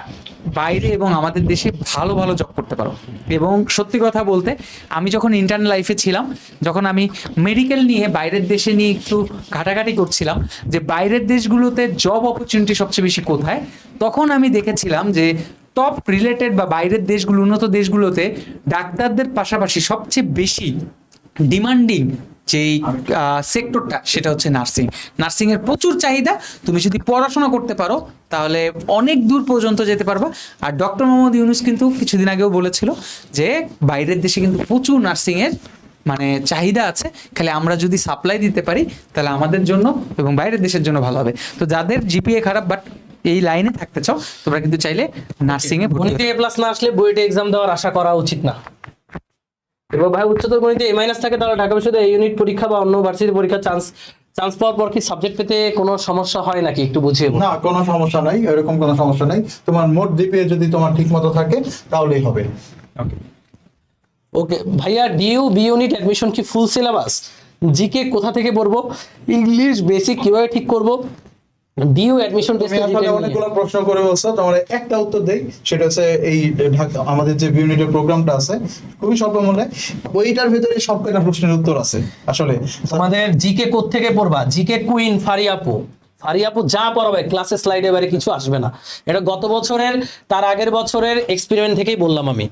Speaker 3: বাইরে এবং আমাদের দেশে ভালো ভালো জব করতে পারো। এবং সত্যি কথা বলতে, আমি যখন ইন্টার্ন লাইফে ছিলাম, যখন আমি মেডিকেল নিয়ে বাইরের দেশে নিয়ে একটু ঘাটাঘাটি করছিলাম যে বাইরের দেশগুলোতে জব অপরচুনিটি সবচেয়ে বেশি কোথায়, তখন আমি দেখেছিলাম যে টপ রিলেটেড বা বাইরের দেশগুলো, উন্নত দেশগুলোতে ডাক্তারদের পাশাপাশি সবচেয়ে বেশি ডিমান্ডিং যেই সেক্টরটা সেটা হচ্ছে নার্সিং এর প্রচুর চাহিদা। তুমি যদি পড়াশোনা করতে পারো তাহলে অনেক দূর পর্যন্ত যেতে পারবা। আর ডক্টর মোহাম্মদ ইউনূস কিন্তু কিছুদিন আগেও বলেছিল যে বাইরের দেশে কিন্তু প্রচুর নার্সিং এর মানে চাহিদা আছে, খালি আমরা যদি সাপ্লাই দিতে পারি তাহলে আমাদের জন্য এবং বাইরের দেশের জন্য ভালো হবে। তো যাদের জিপিএ খারাপ বাট এই লাইনে থাকতে চাও, তোমরা কিন্তু চাইলে নার্সিং এ
Speaker 2: গণিতে A+ না আসলে বুয়েটে এক্সাম দেওয়ার আশা করা উচিত না। এবার ভাই উচ্চতর গণিতে A- থাকে, তাহলে ঢাকা বিশ্ববিদ্যালয়ে ইউনিট পরীক্ষা বা অন্য ভার্সিটি পরীক্ষা চান্স পাওয়ার পর কি সাবজেক্ট পেতে কোনো সমস্যা হয় নাকি, একটু বুঝিয়ে বলুন।
Speaker 1: না, কোনো সমস্যা নাই, এরকম কোনো সমস্যা নাই। তোমার মোট জিপিএ যদি তোমার ঠিক মতো থাকে তাহলেই হবে।
Speaker 2: ওকে ভাইয়া, ডিইউ বি ইউনিট অ্যাডমিশন কি ফুল সিলেবাস? জিকে কোথা থেকে পড়বো? ইংলিশ বেসিক কিভাবে ঠিক করব? ডিইউ অ্যাডমিশন
Speaker 1: তুমি আসলে অনেকগুলো প্রশ্ন করে বলছো, তোমার একটা উত্তর দেই, সেটা হচ্ছে এই ঢাকা আমাদের যে ইউনিটের প্রোগ্রামটা আছে খুবই স্বল্প মূল্যে, ওইটার ভিতরে সব কয়টা প্রশ্নের উত্তর আছে আসলে।
Speaker 2: আমাদের জিকে কোথা থেকে পড়বা? জিকে কুইন ফারিয়াপু, ফারিয়াপু যা পড়াবে ক্লাসে স্লাইডে বাইরে কিছু আসবে না। এটা গত বছরের তার আগের বছরের এক্সপেরিমেন্ট থেকেই বললাম আমি।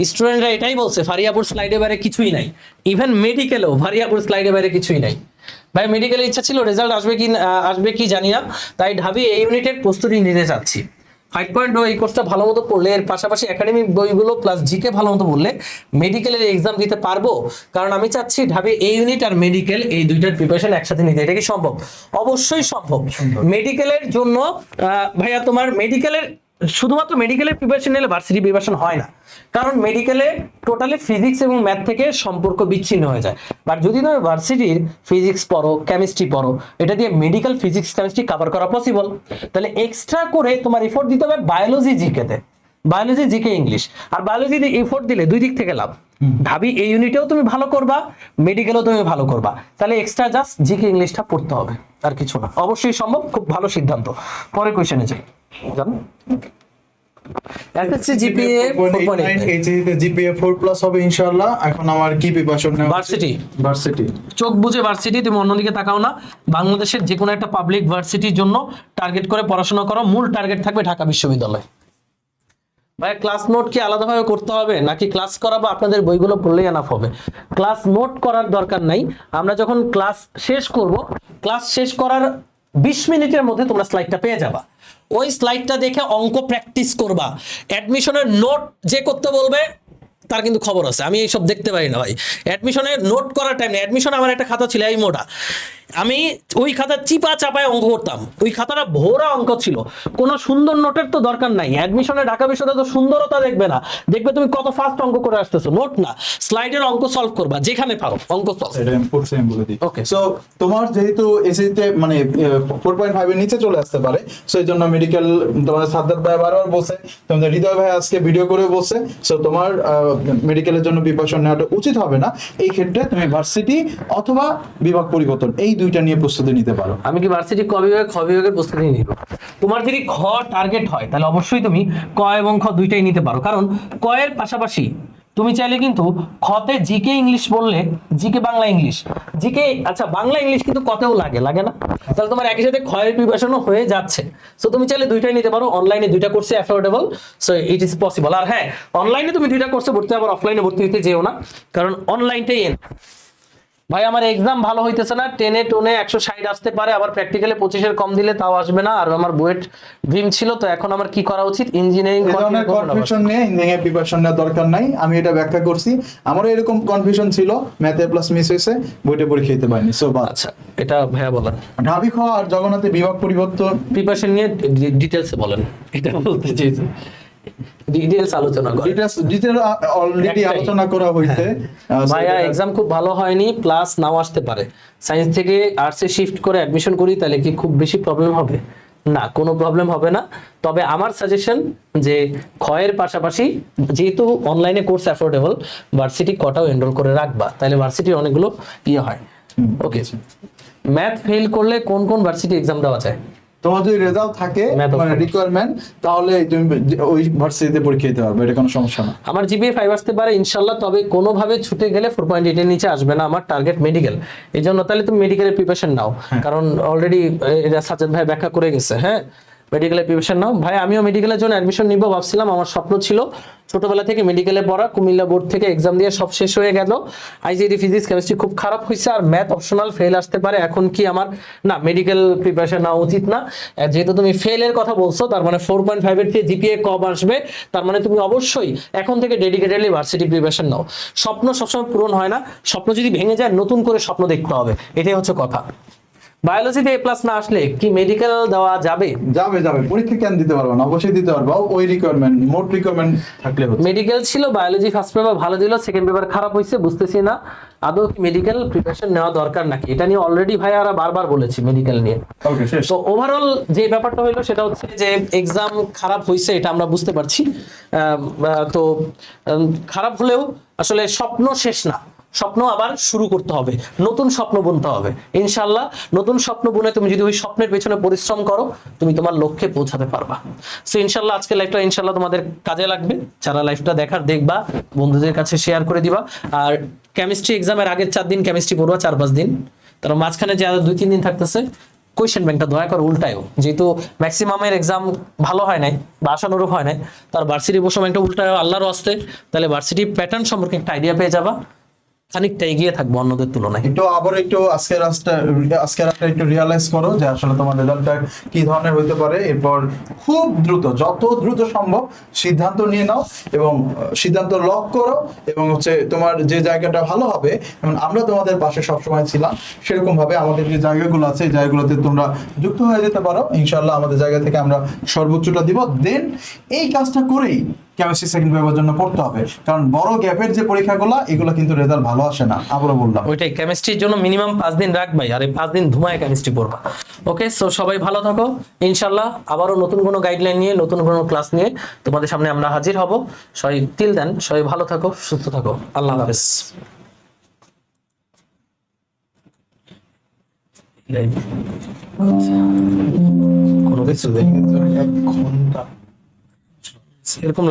Speaker 2: স্টুডেন্টরা এটাই বলছে ফারিয়াপুর স্লাইডে বাইরে কিছুই নাই। ইভেন মেডিকেলেও ফারিয়াপুর স্লাইডে বাইরে কিছুই নাই। ভাই মেডিকেলের ইচ্ছা ছিল, রেজাল্ট আসবে কি জানি না, তাই ঢাবি এই ইউনিটের প্রস্তুতি নিতে চাচ্ছি। 5.0 এই কোর্সটা ভালো মতো পড়লে, এর পাশাপাশি একাডেমিক বইগুলো প্লাস জিকে ভালো মতো পড়লে মেডিকেলের এক্সাম দিতে পারবো। কারণ আমি চাচ্ছি ঢাবি এই ইউনিট আর মেডিকেল এই দুইটার প্রিপারেশন একসাথে নিতে। এটা কি সম্ভব? অবশ্যই সম্ভব। মেডিকেলের জন্য ভাইয়া তোমার মেডিকেলের শুধুমাত্র মেডিকেলের প্রিপারেশন নিলে ভার্সিটি প্রিপারেশন হয় না। কারণ মেডিকেলে টোটালি ফিজিক্স এবং ম্যাথ থেকে সম্পর্ক বিচ্ছিন্ন হয়ে যায়। বাট যদি তুমি ভার্সিটির ফিজিক্স পড়ো, কেমিস্ট্রি পড়ো, এটা দিয়ে মেডিকেল ফিজিক্স কেমিস্ট্রি কভার করা পসিবল। তাহলে এক্সট্রা করে তোমার এফোর্ট দিতে হবে বায়োলজি জিকেতে, বায়োলজি জিকে ইংলিশ। আর বায়োলজিতে এফোর্ট দিলে দুই দিক থেকে লাভ। ঢাবি এই ইউনিটেও তুমি ভালো করবা, মেডিকেলেও তুমি ভালো করবা। তাহলে এক্সট্রা জাস্ট জিকে ইংলিশটা পড়তে হবে, আর কিছু না। অবশ্যই সম্ভব, খুব ভালো সিদ্ধান্ত। পরে কোয়েশ্চেনে যাই। জানো এসএসসি জিপিএ 4.8,
Speaker 1: এইচএসসি জিপিএ 4+ হবে ইনশাআল্লাহ। এখন আমার কি প্রিপারেশন নেওয়া? ভার্সিটি
Speaker 2: চোখ বুঝে ভার্সিটি, তুমি অন্যদিকে তাকাও না। বাংলাদেশের যে কোনো একটা পাবলিক ভার্সিটির জন্য টার্গেট করে পড়াশোনা করো। মূল টার্গেট থাকবে ঢাকা বিশ্ববিদ্যালয়। ভাই ক্লাস নোট কি আলাদাভাবে করতে হবে নাকি ক্লাস করাবো? আপনাদের বইগুলো পড়লেই এনাফ হবে। ক্লাস নোট করার দরকার নাই। আমরা যখন ক্লাস শেষ করব, ক্লাস শেষ করার 20 মিনিটের মধ্যে তোমরা স্লাইডটা পেয়ে যাবা। ওই স্লাইডটা দেখে অঙ্ক প্র্যাকটিস করবা। অ্যাডমিশনের নোট যে করতে বলবে তার কিন্তু খবর আছে। আমি এইসব দেখতে পারি না ভাই। অ্যাডমিশনে নোট করার টাইম নেই। অ্যাডমিশনে আমার একটা খাতা ছিল এই মোটা, আমি ওই খাতা চিপা চাপায় অঙ্ক করতাম। ওই খাতাটা ভোরা অঙ্ক ছিল। কোনো সুন্দর নোটের তো দরকার নাই। অ্যাডমিশনে ঢাকা বিশ্ববিদ্যালয় তো সুন্দরতা দেখবে না, দেখবে তুমি কত ফাস্ট অঙ্ক করে আসতেছো। নোট না, স্লাইডের অঙ্ক সলভ করবা, যেখানে পারো অঙ্ক সলভ।
Speaker 1: এটা ইম্পোর্টস আমি বলে দিই।
Speaker 2: Okay.
Speaker 1: সো তোমার যেহেতু এসএসসি মানে 4.5 এর নিচে চলে আসতে পারে, সো এই জন্য মেডিকেল তোমাদের সাদ্দাত ভাই বারবার বলছে, তোমাদের হৃদয় ভাই আজকে ভিডিও করে বলছে, সো তোমার মেডিকেলের জন্য প্রিপারেশন নেওয়াটা উচিত হবে না। এই ক্ষেত্রে তুমি ভার্সিটি অথবা বিভাগ পরিবর্তন এই দুইটা নিয়ে প্রস্তুতি নিতে পারো।
Speaker 2: আমি কি ভার্সিটি ক বিভাগ খ বিভাগের প্রস্তুতি নিব? তোমার যদি খ টার্গেট হয় তাহলে অবশ্যই তুমি ক এবং খ দুইটাই নিতে পারো। কারণ ক এর পাশাপাশি তুমি চাইলে কিন্তু খতে জিকে ইংলিশ বললে, জিকে বাংলা ইংলিশ, জিকে আচ্ছা বাংলা ইংলিশ কিন্তু কতেও লাগে না? তাহলে তোমার একই সাথে খয়ের প্রিপারেশনও হয়ে যাচ্ছে। সো তুমি চাইলে দুইটাই নিতে পারো। অনলাইনে দুইটা কোর্সে affordable, so it is possible. আর হ্যাঁ, অনলাইনে তুমি দুইটা কোর্সে ভর্তি, আবার অফলাইনে ভর্তি হতে যেও না, কারণ অনলাইনটাই ভাই আমার এক্সাম ভালো হইতেছে না, 10-এ 160 আসতে পারে, আবার প্র্যাকটিক্যালে 25-এর কম দিলে তাও আসবে না। আর আমার বুয়েট ড্রিম ছিল, তো এখন আমার কি করা উচিত? ইঞ্জিনিয়ারিং
Speaker 1: কনফিউশন নিয়ে ইঞ্জিনিয়ারিং প্রিপারেশন নেওয়ার দরকার নাই। আমি এটা ব্যাখ্যা করছি, আমারও এরকম কনফিউশন ছিল, ম্যাথে প্লাস মিস হয়েছে, বইটা পরীক্ষা দিতে পারিনি। সো
Speaker 2: আচ্ছা, এটা ভাইয়া বলেন।
Speaker 1: ঢাবি খ আর জগন্নাথে বিভাগ পরিবর্তন
Speaker 2: প্রিপারেশন নিয়ে ডিটেইলসে বলেন, এটা বলতে চাইছি। ডিটেইলস আলোচনা করেন।
Speaker 1: ডিটেইল অলরেডি আলোচনা করা হয়েছে।
Speaker 2: ভাইয়া এক্সাম খুব ভালো হয়নি, প্লাস নাও আসতে পারে। সায়েন্স থেকে আর্টসে শিফট করে অ্যাডমিশন করি, তাহলে কি খুব বেশি প্রবলেম হবে? না, কোনো প্রবলেম হবে না। তবে আমার সাজেশন যে ক্ষয়ের পাশাপাশি যেহেতু অনলাইনে কোর্স অ্যাফোর্ডেবল, ভার্সিটি কটাও এনরোল করে রাখবা, তাহলে ভার্সিটির অনেকগুলো ইয়ে হয়। ওকে, ম্যাথ ফেল করলে কোন কোন ভার্সিটি এক্সাম দেওয়া যায়?
Speaker 1: তোমার যদি রেজাল্ট থাকে
Speaker 2: Math of
Speaker 1: মানে
Speaker 2: course.
Speaker 1: রিকোয়ারমেন্ট, তাহলে তুমি ওই ভার্সিটিতে পরীক্ষা দিতে পারবে, এটা কোনো সমস্যা না।
Speaker 2: আমার জিপিএ 5 আসতে পারে ইনশাল্লাহ, তবে কোনোভাবে ছুটে গেলে 4.8 এর নিচে আসবে না। আমার টার্গেট মেডিকেল, এই জন্য তাহলে তুমি মেডিকেলের প্রিপারেশন নাও, কারণ অলরেডি এটা সাজ্জাদ ভাই ব্যাখ্যা করে গেছে। হ্যাঁ, মেডিকেলের প্রিপারেশন নাও। ভাই আমিও মেডিকেলের জন্য অ্যাডমিশন নিব ভাবছিলাম, আমার স্বপ্ন ছিল ছোটবেলা থেকে মেডিকেলে পড়া। কুমিল্লা বোর্ড থেকে এক্সাম দিয়ে সব শেষ হয়ে গেল। আইজিডি ফিজিক্স কেমিস্ট্রি খুব খারাপ হয়েছে, আর ম্যাথ অপশনাল ফেল আসতে পারে। এখন কি আমার না মেডিকেল প্রিপারেশন নেওয়া উচিত না? যেহেতু তুমি ফেলের কথা বলছো, তার মানে 4.5 এর চেয়ে জিপিএ কম আসবে, তার মানে তুমি অবশ্যই এখন থেকে ডেডিকেটেডলি ভার্সিটি প্রিপারেশন নাও। স্বপ্ন সবসময় পূরণ হয় না, স্বপ্ন যদি ভেঙে যায় নতুন করে স্বপ্ন দেখতে হবে, এটাই হচ্ছে কথা। বায়োলজিতে A+ না আসলে কি মেডিকেল দেওয়া যাবে?
Speaker 1: যাবে, পরীক্ষা কেন দিতে পারবো না? অবশ্যই দিতে পারবো, ওই রিকোয়ারমেন্ট মোট রিকোয়ারমেন্ট থাকলে হচ্ছে।
Speaker 2: মেডিকেল ছিল, বায়োলজি ফার্স্ট পেপার ভালো দিল, সেকেন্ড পেপার খারাপ হয়েছে, বুঝতেছি না আদৌ কি মেডিকেল প্রিপারেশন নেওয়া দরকার নাকি। এটা নিয়ে অলরেডি ভাইয়ারা বারবার বলেছি মেডিকেল নিয়ে।
Speaker 1: ওকে, শেষ।
Speaker 2: তো ওভারঅল যে ব্যাপারটা হইলো সেটা হচ্ছে যে এক্সাম খারাপ হয়েছে, এটা আমরা বুঝতে পারছি। তো খারাপ হলেও আসলে স্বপ্ন শেষ না, স্বপ্ন আবার শুরু করতে হবে, নতুন স্বপ্ন বুনতে হবে। ইনশাল্লাহ নতুন স্বপ্ন বুনে তুমি যদি ওই স্বপ্নের পেছনে পরিশ্রম করো, তুমি তোমার লক্ষ্যে পৌঁছাতে পারবা। সো ইনশাল্লাহ আজকের লাইভটা ইনশাল্লাহ তোমাদের কাজে লাগবে। যারা লাইভটা দেখবা, বন্ধুদের কাছে শেয়ার করে দিবা। আর কেমিস্ট্রি এক্সামের আগের 4 দিন কেমিস্ট্রি পড়বা, 4-5 দিন, তার মাঝখানে যে আরো 2-3 দিন থাকতেছে কোয়েশ্চেন ব্যাংকটা দয়া করে উল্টায়ও, যেহেতু ম্যাক্সিমামের এক্সাম ভালো হয় নাই বা আশানুরূপ হয় নাই, তার ভার্সিটি প্রশ্ন ব্যাংকটা উল্টায়ও আল্লাহর আসতে, তাহলে ভার্সিটি প্যাটার্ন সম্পর্কে একটা আইডিয়া পেয়ে যাবা, খানিকটা এগিয়ে থাকবো অন্যদের তুলনায়।
Speaker 1: একটু আবার একটু আজকের রাতটা একটু রিয়ালাইজ করো যে আসলে তোমার রেজাল্টটা কি ধরনের হতে পারে, এরপর খুব দ্রুত, যত দ্রুত সম্ভব সিদ্ধান্ত নিয়ে নাও এবং সিদ্ধান্ত লক করো, এবং হচ্ছে তোমার যে জায়গাটা ভালো হবে, এবং আমরা তোমাদের পাশে সবসময় ছিলাম, সেরকম ভাবে আমাদের যে জায়গাগুলো আছে এই জায়গাগুলোতে তোমরা যুক্ত হয়ে যেতে পারো। ইনশাল্লাহ আমাদের জায়গা থেকে আমরা সর্বোচ্চটা দিব। দেন এই কাজটা করেই কেমিস্ট্রি সেকেন্ড পেপারের জন্য পড়তে হবে, কারণ বড় গ্যাপের যে পরীক্ষাগুলো এগুলো কিন্তু রেজাল্ট ভালো আসে না, আবারও বললাম।
Speaker 2: ওইটাই, কেমিস্ট্রির জন্য মিনিমাম 5 দিন রাখবাই, আর এই 5 দিন ধুমায় কেমিস্ট্রি পড়বা। ওকে, সো সবাই ভালো থাকো, ইনশাল্লাহ আবারও নতুন কোনো গাইডলাইন নিয়ে, নতুন কোনো ক্লাস নিয়ে তোমাদের সামনে আমরা হাজির হব। সবাই টিল দেন, সবাই ভালো থাকো, সুস্থ থাকো, আল্লাহ হাফেজ। কোনো কিছু
Speaker 1: এক ঘন্টা
Speaker 2: এরকম